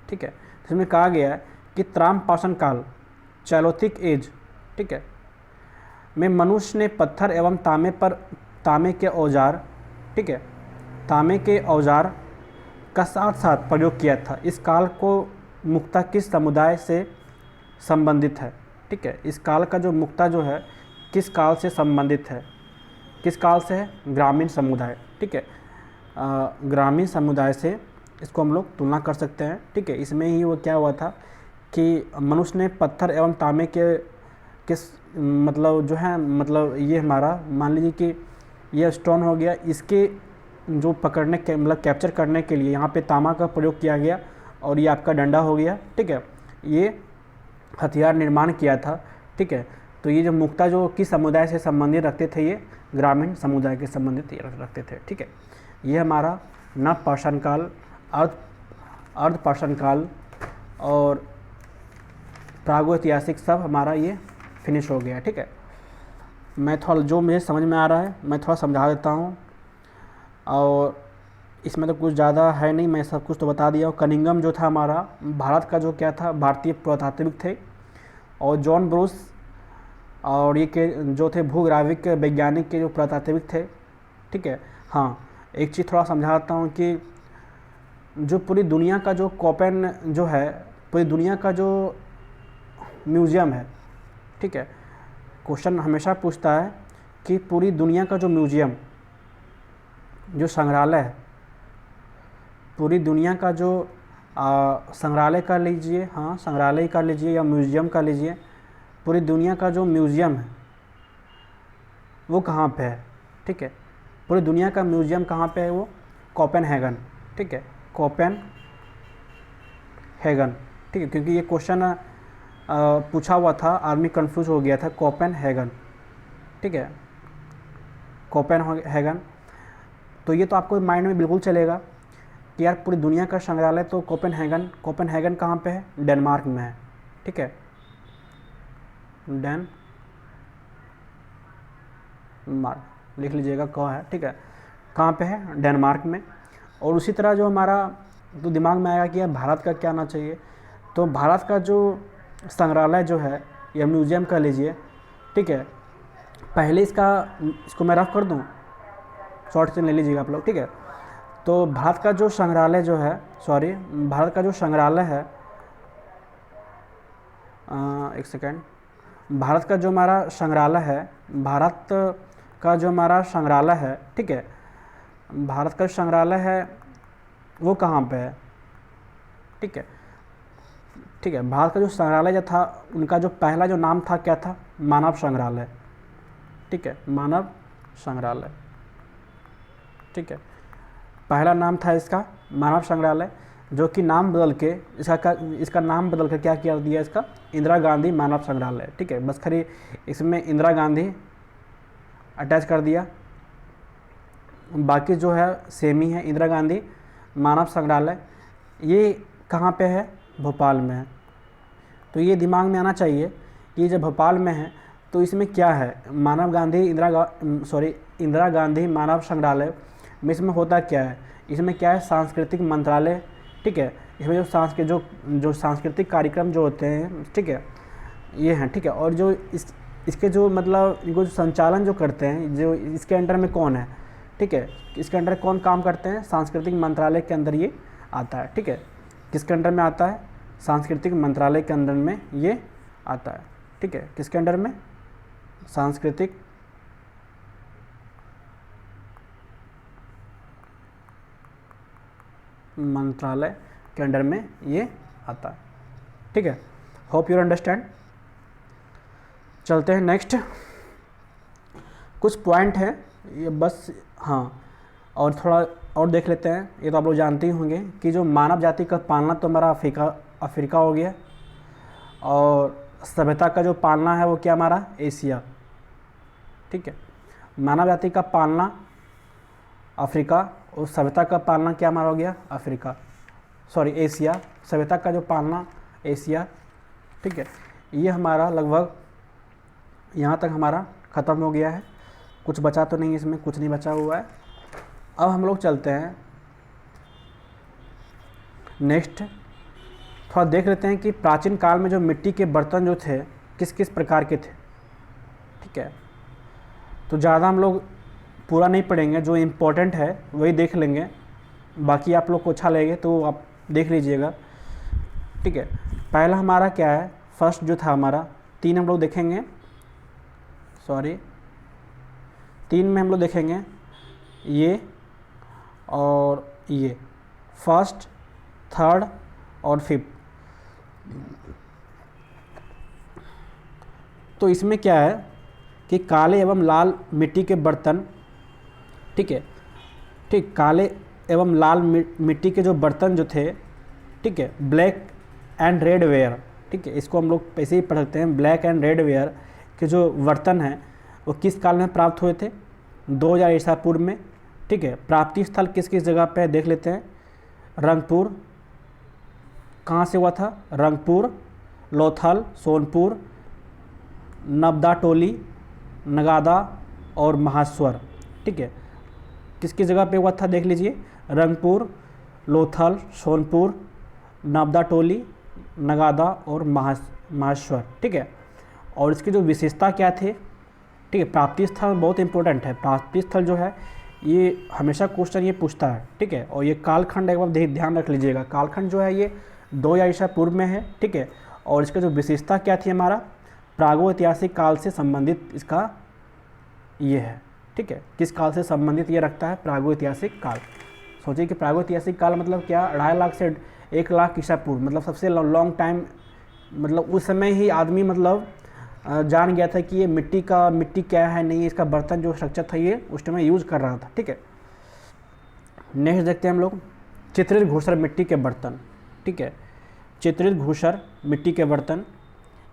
ठीक है, इसमें कहा गया है कि त्राम काल, चैलोथिक एज, ठीक है, में मनुष्य ने पत्थर एवं तांबे के औजार, ठीक है, तांबे के औजार का साथ साथ प्रयोग किया था। इस काल को मुक्ता किस समुदाय से संबंधित है? ठीक है, इस काल का जो मुक्ता जो है किस काल से संबंधित है? किस काल से है? ग्रामीण समुदाय। ठीक है, ग्रामीण समुदाय से इसको हम लोग तुलना कर सकते हैं। ठीक है, इसमें ही वो क्या हुआ था कि मनुष्य ने पत्थर एवं तांबे के किस मतलब जो है, मतलब ये हमारा मान लीजिए कि ये स्टोन हो गया, इसके जो पकड़ने के मतलब कैप्चर करने के लिए यहाँ पे तांबा का प्रयोग किया गया, और ये आपका डंडा हो गया। ठीक है, ये हथियार निर्माण किया था। ठीक है, तो ये जो मुक्ता जो किस समुदाय से संबंधित रखते थे, ये ग्रामीण समुदाय के संबंधित रखते थे। ठीक है, ये हमारा नवपाषाण काल, अर्धपाषाण काल और प्रागैतिहासिक सब हमारा ये फिनिश हो गया। ठीक है, मैं थोड़ा जो मुझे समझ में आ रहा है मैं थोड़ा समझा देता हूँ, और इसमें तो कुछ ज़्यादा है नहीं, मैं सब कुछ तो बता दिया हूँ। कनिंघम जो था हमारा भारत का जो क्या था, भारतीय पुरातात्विक थे, और जॉन ब्रूस और ये के जो थे भूग्राविक वैज्ञानिक के जो पुरातात्विक थे। ठीक है, हाँ एक चीज़ थोड़ा समझाता हूँ कि जो पूरी दुनिया का जो कोपेन जो है, पूरी दुनिया का जो म्यूज़ियम है, ठीक है, क्वेश्चन हमेशा पूछता है कि पूरी दुनिया का जो म्यूज़ियम, जो संग्रहालय है, पूरी दुनिया का जो संग्रहालय कर लीजिए, हाँ संग्रहालय कर लीजिए या म्यूज़ियम कर लीजिए, पूरी दुनिया का जो म्यूज़ियम है वो कहाँ पे है? ठीक है, पूरी दुनिया का म्यूज़ियम कहाँ पे है? वो कोपेनहेगन। ठीक है, कोपेनहेगन। ठीक है, क्योंकि ये क्वेश्चन पूछा हुआ था, आदमी कंफ्यूज हो गया था, कोपेनहेगन। ठीक है, कोपेनहेगन। तो ये तो आपको माइंड में बिल्कुल चलेगा कि यार पूरी दुनिया का संग्रहालय तो कोपेनहेगन कहाँ पे है? डेनमार्क में है। ठीक है, डेनमार्क लिख लीजिएगा, कहाँ है? ठीक है, कहाँ पे है? डेनमार्क में। और उसी तरह जो हमारा तो दिमाग में आएगा कि यार भारत का क्या आना चाहिए, तो भारत का जो संग्रहालय जो है या म्यूज़ियम कह लीजिए, ठीक है, पहले इसको मैं रफ कर दूँ, शॉर्ट से ले लीजिएगा आप लोग। ठीक है, तो भारत का जो संग्रहालय जो है, भारत का जो संग्रहालय है, एक सेकेंड, भारत का जो हमारा संग्रहालय है, भारत का जो हमारा संग्रहालय है, ठीक है, भारत का संग्रहालय है वो कहाँ पे है, ठीक है, ठीक है। भारत का जो संग्रहालय जो था, उनका जो पहला जो नाम था क्या था, मानव संग्रहालय, ठीक है, मानव संग्रहालय, ठीक है, पहला नाम था इसका मानव संग्रहालय, जो कि नाम बदल के इसका नाम बदल कर क्या किया दिया, इसका इंदिरा गांधी मानव संग्रहालय, ठीक है, बस खरी इसमें इंदिरा गांधी अटैच कर दिया, बाकी जो है सेम ही है। इंदिरा गांधी मानव संग्रहालय ये कहाँ पे है, भोपाल में है। तो ये दिमाग में आना चाहिए कि जब भोपाल में है तो इसमें क्या है, इंदिरा गांधी मानव संग्रहालय में इसमें होता क्या है, इसमें क्या है, सांस्कृतिक मंत्रालय, ठीक है, इसमें जो सांस्कृतिक कार्यक्रम जो होते हैं, ठीक है, ये हैं, ठीक है। और जो इसके जो मतलब इनको जो संचालन जो करते हैं, जो इसके अंडर में कौन है, ठीक है, इसके अंडर कौन काम करते हैं, सांस्कृतिक मंत्रालय के अंदर ये आता है, ठीक है, किसके अंडर में आता है, सांस्कृतिक मंत्रालय के अंदर में ये आता है, ठीक है, किसके अंडर में, सांस्कृतिक मंत्रालय के अंडर में ये आता है, ठीक है। Hope you understand. चलते हैं नेक्स्ट, कुछ पॉइंट है ये बस, हाँ, और थोड़ा और देख लेते हैं। ये तो आप लोग जानते ही होंगे कि जो मानव जाति का पालना तो हमारा अफ्रीका हो गया, और सभ्यता का जो पालना है वो क्या हमारा एशिया, ठीक है। मानव जाति का पालना अफ्रीका और सभ्यता का पालना क्या हमारा हो गया, एशिया। सभ्यता का जो पालना एशिया, ठीक है। ये हमारा लगभग यहाँ तक हमारा ख़त्म हो गया है, कुछ बचा तो नहीं, इसमें कुछ नहीं बचा हुआ है। अब हम लोग चलते हैं नेक्स्ट, थोड़ा देख लेते हैं कि प्राचीन काल में जो मिट्टी के बर्तन जो थे किस किस प्रकार के थे, ठीक है। तो ज़्यादा हम लोग पूरा नहीं पढ़ेंगे, जो इम्पोर्टेंट है वही देख लेंगे, बाकी आप लोग को अच्छा लगेगा तो आप देख लीजिएगा, ठीक है। पहला हमारा क्या है, फर्स्ट जो था हमारा, 3 हम लोग देखेंगे, 3 में हम लोग देखेंगे ये और ये, फर्स्ट, थर्ड और फिफ्थ। तो इसमें क्या है कि काले एवं लाल मिट्टी के बर्तन, ठीक है, ठीक, काले एवं लाल मिट्टी के जो बर्तन जो थे, ठीक है, ब्लैक एंड रेड वेयर, ठीक है, इसको हम लोग ऐसे ही पढ़ सकते हैं, ब्लैक एंड रेड वेयर के जो बर्तन हैं वो किस काल में प्राप्त हुए थे, 2000 ईसा पूर्व में, ठीक है। प्राप्ति स्थल किस किस जगह पे देख लेते हैं, रंगपुर, कहाँ से हुआ था, रंगपुर, लोथल, सोनपुर, नबदा टोली, नगादा और महाश्वर, ठीक है, किस किस जगह पे हुआ था देख लीजिए, रंगपुर, लोथल, सोनपुर, नबदा टोली, नगादा और महाश्वर, ठीक है। और इसकी जो विशेषता क्या थे, ठीक है, प्राप्ति स्थल बहुत इंपॉर्टेंट है, प्राप्ति स्थल जो है ये हमेशा क्वेश्चन ये पूछता है, ठीक है। और ये कालखंड एक बार ध्यान रख लीजिएगा, कालखंड जो है ये 2000 ईसा पूर्व में है, ठीक है। और इसका जो विशेषता क्या थी हमारा, प्रागैतिहासिक काल से संबंधित इसका ये है, ठीक है, किस काल से संबंधित ये रखता है, प्रागैतिहासिक काल। सोचिए कि प्रागैतिहासिक काल मतलब क्या, 2.5 लाख से 1 लाख ईसा पूर्व, मतलब सबसे लॉन्ग टाइम, मतलब उस समय ही आदमी मतलब जान गया था कि ये मिट्टी क्या है, नहीं इसका बर्तन जो स्ट्रक्चर था ये उस टाइम यूज़ कर रहा था, ठीक है। नेक्स्ट देखते हैं हम लोग, चित्रित घूसर मिट्टी के बर्तन, ठीक है, चित्रित घूसर मिट्टी के बर्तन,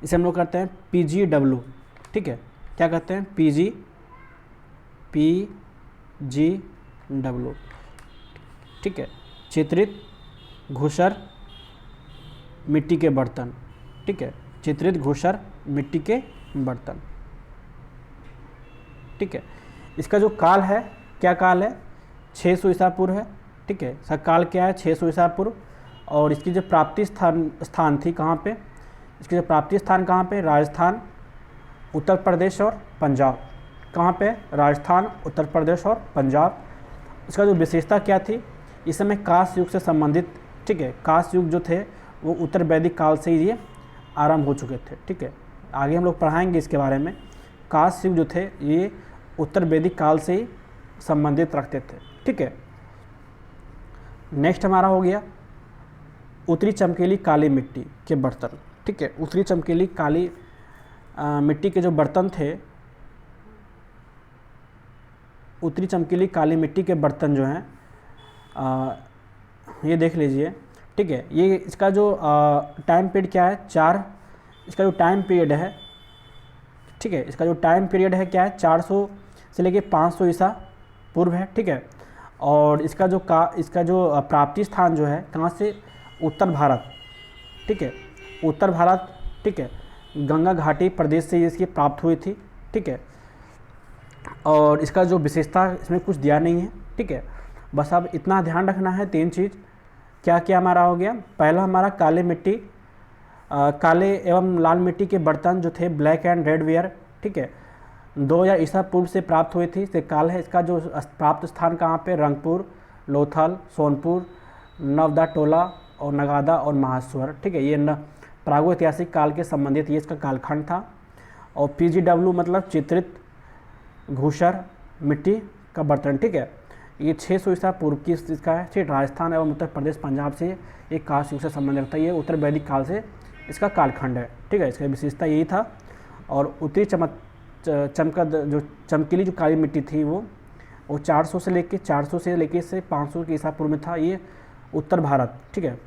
इसे हम लोग करते हैं PGW, ठीक है, क्या कहते हैं, PGW, ठीक है, चित्रित घूसर मिट्टी के बर्तन, ठीक है, चित्रित घूसर मिट्टी के बर्तन, ठीक है। इसका जो काल है, क्या काल है, 600 ईसा पूर्व है, ठीक है, इसका काल क्या है, 600 ईसा पूर्व। और इसकी जो प्राप्ति स्थान थी कहाँ पे, इसके जो प्राप्ति स्थान कहाँ पे, राजस्थान, उत्तर प्रदेश और पंजाब, कहाँ पे, राजस्थान, उत्तर प्रदेश और पंजाब। इसका जो विशेषता क्या थी, इस समय कांस्य युग से संबंधित, ठीक है, कांस्य युग जो थे वो उत्तर वैदिक काल से ही ये आरंभ हो चुके थे, ठीक है, आगे हम लोग पढ़ाएंगे इसके बारे में। काश युग जो थे ये उत्तर वैदिक काल से ही संबंधित रखते थे। ठीक है, नेक्स्ट हमारा हो गया उत्तरी चमकीली काली मिट्टी के बर्तन। ठीक है, उत्तरी चमकीली काली मिट्टी के जो बर्तन थे, उत्तरी चमकीली काली मिट्टी के बर्तन जो हैं ये देख लीजिए। ठीक है, ये इसका जो टाइम पीरियड क्या है, 4, इसका जो टाइम पीरियड है, ठीक है, इसका जो टाइम पीरियड है क्या है, 400 से लेके 500 ईसा पूर्व है। ठीक है, और इसका जो प्राप्ति स्थान जो है कहाँ से, उत्तर भारत। ठीक है, उत्तर भारत। ठीक है, गंगा घाटी प्रदेश से इसकी प्राप्त हुई थी। ठीक है, और इसका जो विशेषता इसमें कुछ दिया नहीं है। ठीक है, बस अब इतना ध्यान रखना है, 3 चीज़ क्या क्या हमारा हो गया। पहला हमारा काले मिट्टी, काले एवं लाल मिट्टी के बर्तन जो थे, ब्लैक एंड रेड वेयर। ठीक है, 2000 ईसा पूर्व से प्राप्त हुई थी, से काल है। इसका जो प्राप्त स्थान कहाँ पे, रंगपुर, लोथल, सोनपुर, नवदा टोला और नगादा और महास्वर। ठीक है, ये प्रागैतिहासिक काल के संबंधित ये इसका कालखंड था। और PGW मतलब चित्रित घूसर मिट्टी का बर्तन। ठीक है, ये 600 ईसा पूर्व की इसका है। ठीक, राजस्थान एवं उत्तर प्रदेश पंजाब से ये काश युग से संबंध रखता है। ये उत्तर वैदिक काल से इसका कालखंड है। ठीक है, इसका विशेषता यही था। और उत्तरी जो चमकीली जो काली मिट्टी थी वो 400 से लेके से 500 के ईसा पूर्व में था। ये उत्तर भारत। ठीक है,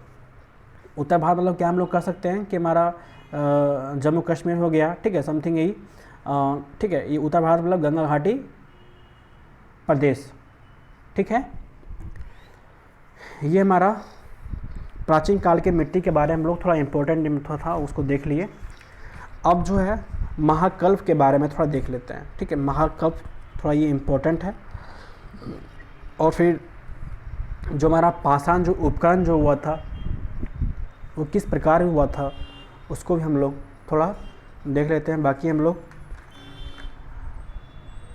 उत्तर भारत मतलब क्या हम लोग कर सकते हैं कि हमारा जम्मू कश्मीर हो गया। ठीक है, समथिंग यही। ठीक है, ये उत्तर भारत मतलब गंगा घाटी प्रदेश। ठीक है, ये हमारा प्राचीन काल के मिट्टी के बारे में हम लोग थोड़ा इम्पोर्टेंट था उसको देख लिए। अब जो है महाकल्प के बारे में थोड़ा देख लेते हैं। ठीक है, महाकल्प थोड़ा ये इम्पोर्टेंट है। और फिर जो हमारा पाषाण जो उपकरण जो हुआ था वो किस प्रकार हुआ था उसको भी हम लोग थोड़ा देख लेते हैं। बाकी हम लोग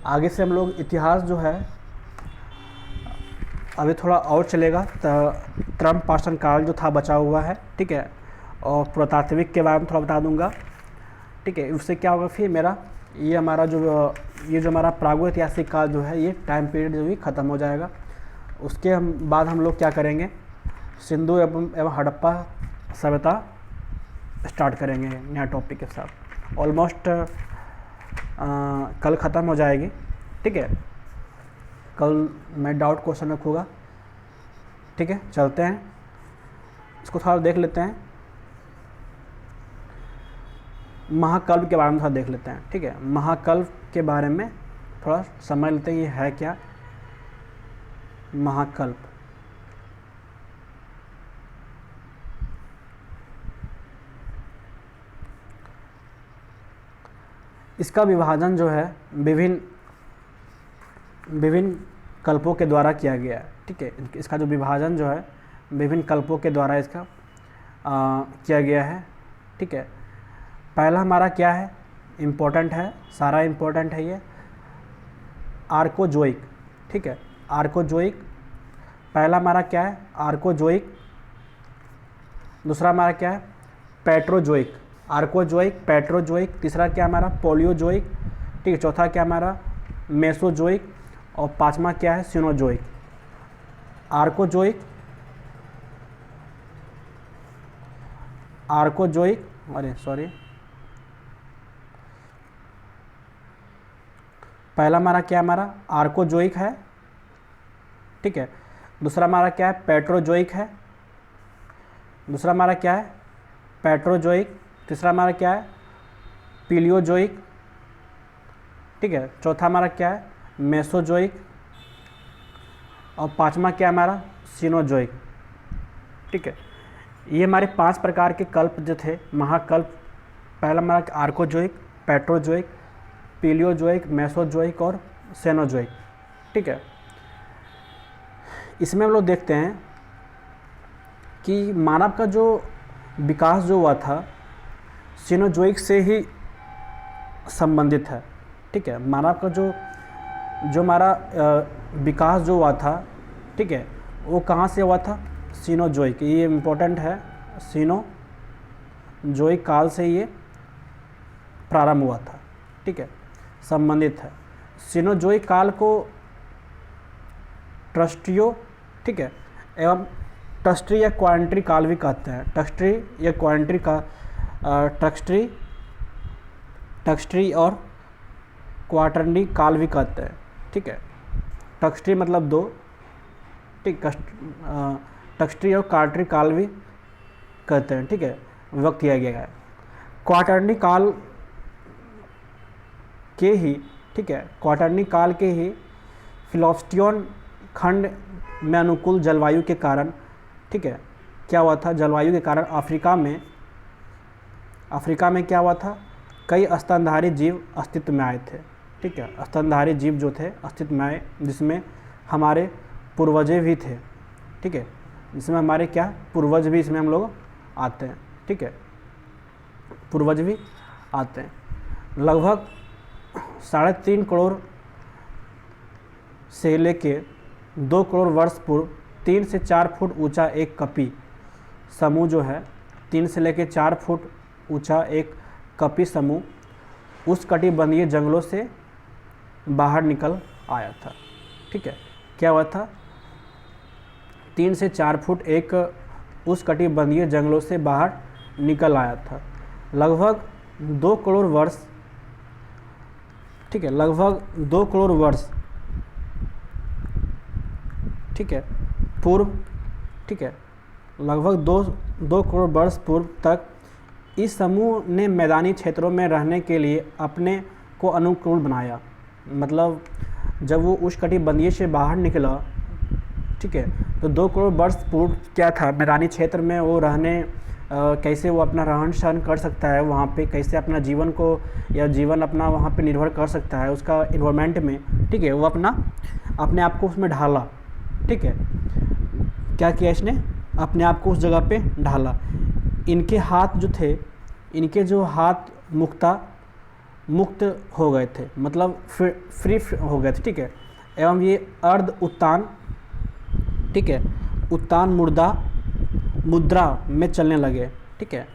आगे से हम लोग इतिहास जो है अभी थोड़ा और चलेगा। त्रम पाषाण काल जो था बचा हुआ है। ठीक है, और पुरातात्विक के बारे में थोड़ा बता दूंगा। ठीक है, उससे क्या होगा फिर मेरा ये जो हमारा प्रागैतिहासिक काल जो है ये टाइम पीरियड जो भी ख़त्म हो जाएगा। उसके बाद हम लोग क्या करेंगे, सिंधु एवं हड़प्पा सभ्यता स्टार्ट करेंगे नया टॉपिक के साथ। ऑलमोस्ट कल ख़त्म हो जाएगी। ठीक है, कल मैं डाउट क्वेश्चन रखूँगा। ठीक है, चलते हैं, इसको थोड़ा देख लेते हैं। महाकल्प के बारे में थोड़ा देख लेते हैं। ठीक है, महाकल्प के बारे में थोड़ा समझ लेते हैं, ये है क्या महाकल्प। इसका विभाजन जो है विभिन्न कल्पों के द्वारा किया गया है। ठीक है, इसका जो विभाजन जो है विभिन्न कल्पों के द्वारा इसका किया गया है। ठीक है, पहला हमारा क्या है, इम्पोर्टेंट है, सारा इम्पोर्टेंट है ये, आर्कोजोइक। ठीक है, आर्कोजोइक पहला हमारा क्या है, आर्कोजोइक। दूसरा हमारा क्या है, पेट्रोजोइक। आर्कोजोइक, पेट्रोजोइक। तीसरा क्या हमारा, पोलियोजोइक। ठीक है, चौथा क्या हमारा, मेसोजोइक। और पांचवा क्या है, सिनोजोइक। आर्कोजोइक, पहला हमारा क्या, हमारा आर्कोजोइक है। ठीक है, दूसरा हमारा क्या है, पेट्रोजोइक है। दूसरा हमारा क्या है, पेट्रोजोइक। तीसरा हमारा क्या है, पीलियोजोइक। ठीक है, चौथा हमारा क्या है, मेसोजोइक। और पांचवा क्या हमारा, सिनोजोइक। ठीक है, ये हमारे 5 प्रकार के कल्प जो थे महाकल्प। पहला हमारा आर्कोजोइक, पेट्रोजोइक, पीलियोजोइक, मेसोजोइक और सेनोजोइक। ठीक है, इसमें हम लोग देखते हैं कि मानव का जो विकास जो हुआ था सिनोजोइक से ही संबंधित है। ठीक है, मानव का जो हमारा विकास जो हुआ था, ठीक है, वो कहाँ से हुआ था, सिनोजोइक। ये इम्पोर्टेंट है, सिनोजोइक काल से ये प्रारंभ हुआ था, ठीक है, संबंधित है। सिनोजोइक काल को ट्रस्टियो, ठीक है, एवं टस्ट्री या क्वार्टरी काल भी कहते हैं। टस्ट्री या क्वार्टरी का टक्सट्री और क्वार्टरनी काल भी कहते हैं, ठीक है। टक्सट्री मतलब 2, ठीक, टक्सट्री और क्वार्टरी काल भी कहते हैं, ठीक है, व्यक्त किया गया है। क्वार्टरनी काल के ही, ठीक है, क्वार्टरनी काल के ही फिलोस्टियन खंड में अनुकूल जलवायु के कारण, ठीक है, क्या हुआ था, जलवायु के कारण अफ्रीका में क्या हुआ था, कई स्तनधारी जीव अस्तित्व में आए थे, ठीक है, स्तनधारी जीव जो थे अस्तित्व में आए, जिसमें हमारे पूर्वजे भी थे, ठीक है, जिसमें हमारे क्या पूर्वज भी इसमें हम लोग आते हैं, ठीक है, पूर्वज भी आते हैं। लगभग 3.5 करोड़ से लेके 2 करोड़ वर्ष पूर्व 3 से 4 फुट ऊंचा एक कपी समूह जो है, 3 से लेके 4 फुट ऊंचा एक कपी समूह उस कटिबंधीय जंगलों से बाहर निकल आया था, ठीक है। क्या हुआ था, 3 से 4 फुट एक उस कटिबंधीय जंगलों से बाहर निकल आया था। लगभग 2 करोड़ वर्ष, ठीक है, लगभग 2 करोड़ वर्ष, ठीक है, पूर्व, ठीक है, लगभग 2 करोड़ वर्ष पूर्व तक इस समूह ने मैदानी क्षेत्रों में रहने के लिए अपने को अनुकूल बनाया। मतलब जब वो उष्णकटिबंधीय से बाहर निकला, ठीक है, तो 2 करोड़ वर्ष पूर्व क्या था, मैदानी क्षेत्र में वो रहने कैसे वो अपना रहन सहन कर सकता है, वहाँ पे कैसे अपना जीवन को या जीवन अपना वहाँ पे निर्भर कर सकता है उसका इन्वायरमेंट में, ठीक है, वो अपने आप को उसमें ढाला, ठीक है। क्या किया इसने, अपने आप को उस जगह पे ढाला। इनके हाथ जो थे, इनके जो हाथ मुक्त हो गए थे, मतलब फ्री हो गए थे, ठीक है, एवं ये अर्ध उत्तान, ठीक है, उत्तान मुद्रा में चलने लगे, ठीक है।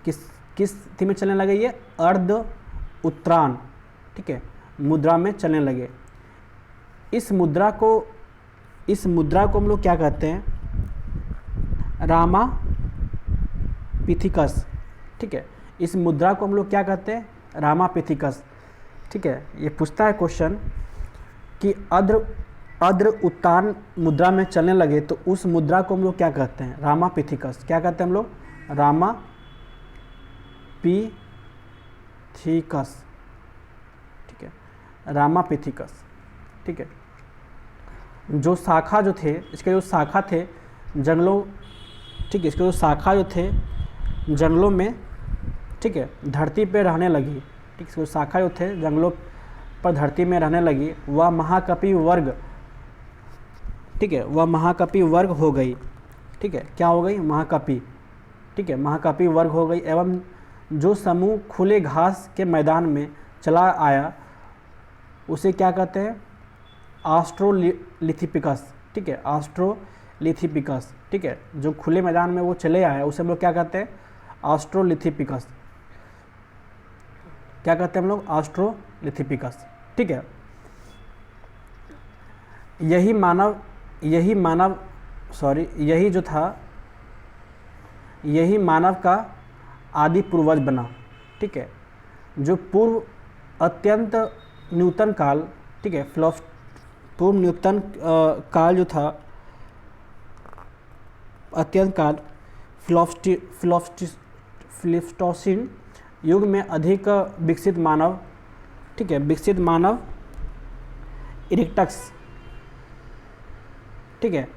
किस स्थिति में चलने लगे, ये अर्ध उत्तान, ठीक है, मुद्रा में चलने लगे। इस मुद्रा को हम लोग क्या कहते हैं, रामापिथिकस, ठीक है, इस मुद्रा को हम लोग क्या कहते हैं, रामापिथिकस, ठीक है। ये पूछता है क्वेश्चन कि अर्ध उत्तान मुद्रा में चलने लगे तो उस मुद्रा को हम लोग क्या कहते हैं, रामापिथिकस। क्या कहते हैं हम लोग, रामापिथिकस, ठीक है, रामापिथिकस, ठीक है। जो शाखा जो थे, इसके जो शाखा थे जंगलों, ठीक है, इसके जो शाखा जो थे जंगलों में, ठीक है, धरती पे रहने लगी, ठीक, इसके जो शाखा जो थे जंगलों पर धरती में रहने लगी, वह महाकपि वर्ग, ठीक है, वह महाकपि वर्ग हो गई, ठीक है। क्या हो गई, महाकपि, ठीक है, महाकपि वर्ग हो गई। एवं जो समूह खुले घास के मैदान में चला आया उसे क्या कहते हैं, ऑस्ट्रोलिथिपिकस, ठीक है, ऑस्ट्रोलिथिपिकस, ठीक है, जो खुले मैदान में वो चले आया उसे हम लोग क्या कहते हैं, ऑस्ट्रोलिथिपिकस। क्या कहते हैं हम लोग, ऑस्ट्रोलिथिपिकस, ठीक है। यही मानव का आदि पूर्वज बना, ठीक है। जो पूर्व अत्यंत न्यूनतम काल, ठीक है, पूर्व न्यूनतम काल जो था, अत्यंत काल प्लीस्टोसीन युग में अधिक विकसित मानव, ठीक है, विकसित मानव इरेक्टस, ठीक है।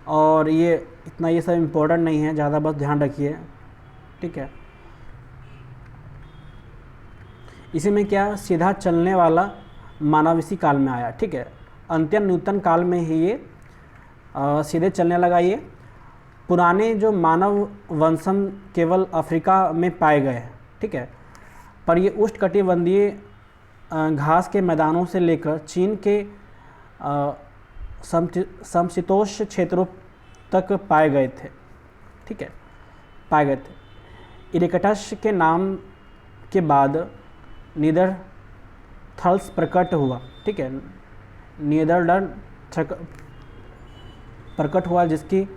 और ये इतना, ये सब इम्पोर्टेंट नहीं है ज़्यादा, बस ध्यान रखिए, ठीक है। इसी में क्या, सीधा चलने वाला मानव इसी काल में आया, ठीक है। अंत्यन न्यूनतम काल में ही ये सीधे चलने लगा। ये पुराने जो मानव वंशम केवल अफ्रीका में पाए गए हैं, ठीक है, पर ये उष्णकटिबंधीय घास के मैदानों से लेकर चीन के समशीतोष्ण क्षेत्रों तक पाए गए थे, ठीक है, पाए गए थे। इरेक्टस के नाम के बाद नीदरथल्स प्रकट हुआ, ठीक है, नीदरलैंड प्रकट हुआ जिसकी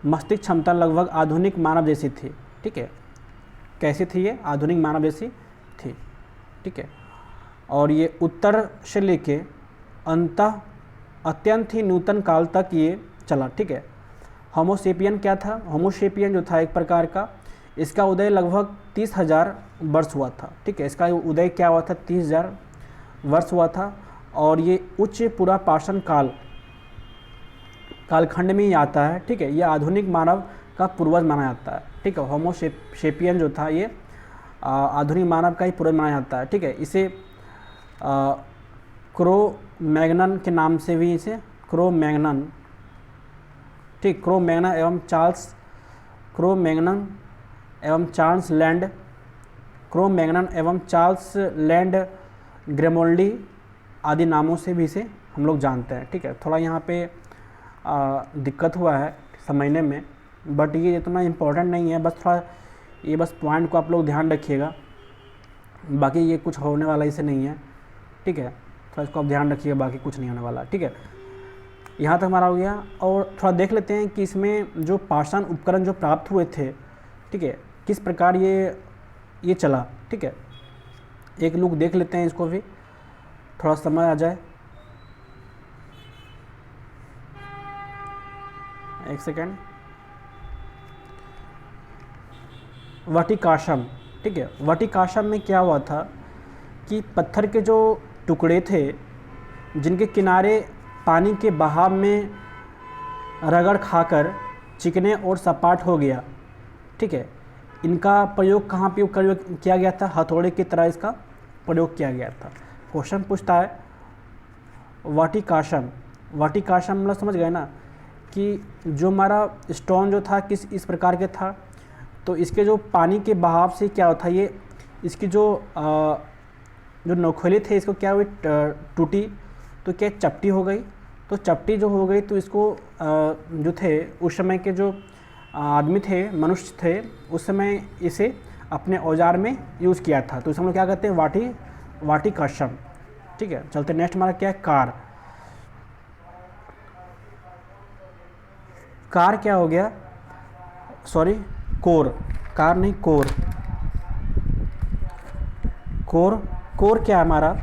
मस्तिष्क क्षमता लगभग आधुनिक मानव जैसी थी, ठीक है। कैसी थी ये? आधुनिक मानव जैसी थी, ठीक है। और ये उत्तर से लेके अंतः अत्यंत ही नूतन काल तक ये चला, ठीक है। होमोसेपियन क्या था? होमोसेपियन जो था एक प्रकार का, इसका उदय लगभग 30,000 वर्ष हुआ था, ठीक है। इसका उदय क्या हुआ था? 30,000 वर्ष हुआ था। और ये उच्च पूरा पाषाण कालखंड में ही आता है, ठीक है। ये आधुनिक मानव का पूर्वज माना जाता है, ठीक है। होमोसेपियन जो था ये आधुनिक मानव का ही पूर्वज माना जाता है, ठीक है। इसे क्रो-मैग्नन के नाम से भी इसे क्रो-मैग्नन, ठीक, क्रो-मैग्नन एवं चार्ल्स लैंड ग्रेमोल्डी आदि नामों से भी इसे हम लोग जानते हैं, ठीक है। थोड़ा यहाँ पे दिक्कत हुआ है समझने में, बट ये इतना इम्पोर्टेंट नहीं है, बस थोड़ा ये बस पॉइंट को आप लोग ध्यान रखिएगा, बाकी ये कुछ होने वाला इसे नहीं है, ठीक है। थोड़ा इसको आप ध्यान रखिएगा, बाकी कुछ नहीं होने वाला, ठीक है। यहाँ तक हमारा हो गया। और थोड़ा देख लेते हैं कि इसमें जो पाषाण उपकरण जो प्राप्त हुए थे, ठीक है, किस प्रकार ये चला, ठीक है। एक लुक देख लेते हैं, इसको भी थोड़ा समझ आ जाए। एक सेकेंड। वटिकाश्रम, ठीक है। वटिकाश्रम में क्या हुआ था कि पत्थर के जो टुकड़े थे जिनके किनारे पानी के बहाव में रगड़ खाकर चिकने और सपाट हो गया, ठीक है, इनका प्रयोग कहाँ पे किया गया था? हथौड़े की तरह इसका प्रयोग किया गया था। क्वेश्चन पूछता है वटिकाश्रम मतलब समझ गए ना कि जो हमारा स्टोन जो था किस इस प्रकार के था, तो इसके जो पानी के बहाव से क्या होता है, ये इसकी जो नोखले थे इसको क्या हुई? टूटी, तो क्या चपटी हो गई। तो चपटी जो हो गई तो इसको जो थे उस समय के जो आदमी थे, मनुष्य थे, उस समय इसे अपने औजार में यूज़ किया था। तो इसे हम लोग क्या कहते हैं? वाटिकाश्रम, ठीक है। चलते नेक्स्ट हमारा क्या है? कार क्या हो गया? सॉरी, कोर, कार नहीं, कोर क्या है हमारा?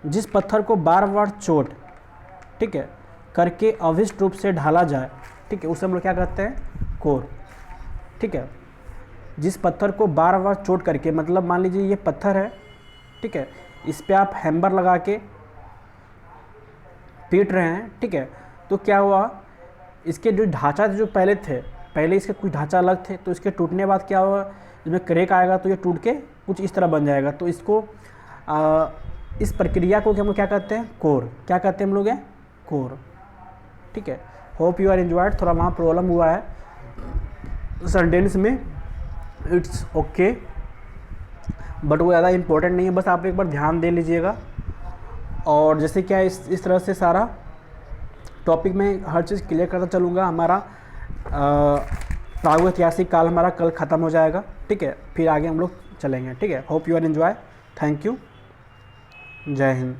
जिस पत्थर को बार बार चोट, ठीक है, करके अभिष्ट रूप से ढाला जाए, ठीक है, उसे हम लोग क्या कहते हैं? कोर, ठीक है। जिस पत्थर को बार बार चोट करके, मतलब मान लीजिए ये पत्थर है, ठीक है, इस पे आप हैमर लगा के पीट रहे हैं, ठीक है, तो क्या हुआ? इसके जो ढांचा जो पहले इसके कुछ ढांचा अलग थे, तो इसके टूटने बाद क्या हुआ? इसमें क्रैक आएगा तो ये टूट के कुछ इस तरह बन जाएगा। तो इसको इस प्रक्रिया को हम लोग क्या कहते हैं? कोर। क्या कहते हैं हम लोग? कोर, ठीक है। Hope you are enjoyed. थोड़ा वहाँ प्रॉब्लम हुआ है सेंटेंस में, इट्स ओके, बट वो ज़्यादा इम्पोर्टेंट नहीं है, बस आप एक बार ध्यान दे लीजिएगा। और जैसे क्या इस तरह से सारा टॉपिक में हर चीज़ क्लियर करता चलूँगा। हमारा प्रागैतिहासिक काल हमारा कल ख़त्म हो जाएगा, ठीक है, फिर आगे हम लोग चलेंगे, ठीक है। Hope you are enjoy. Thank you. जय हिंद।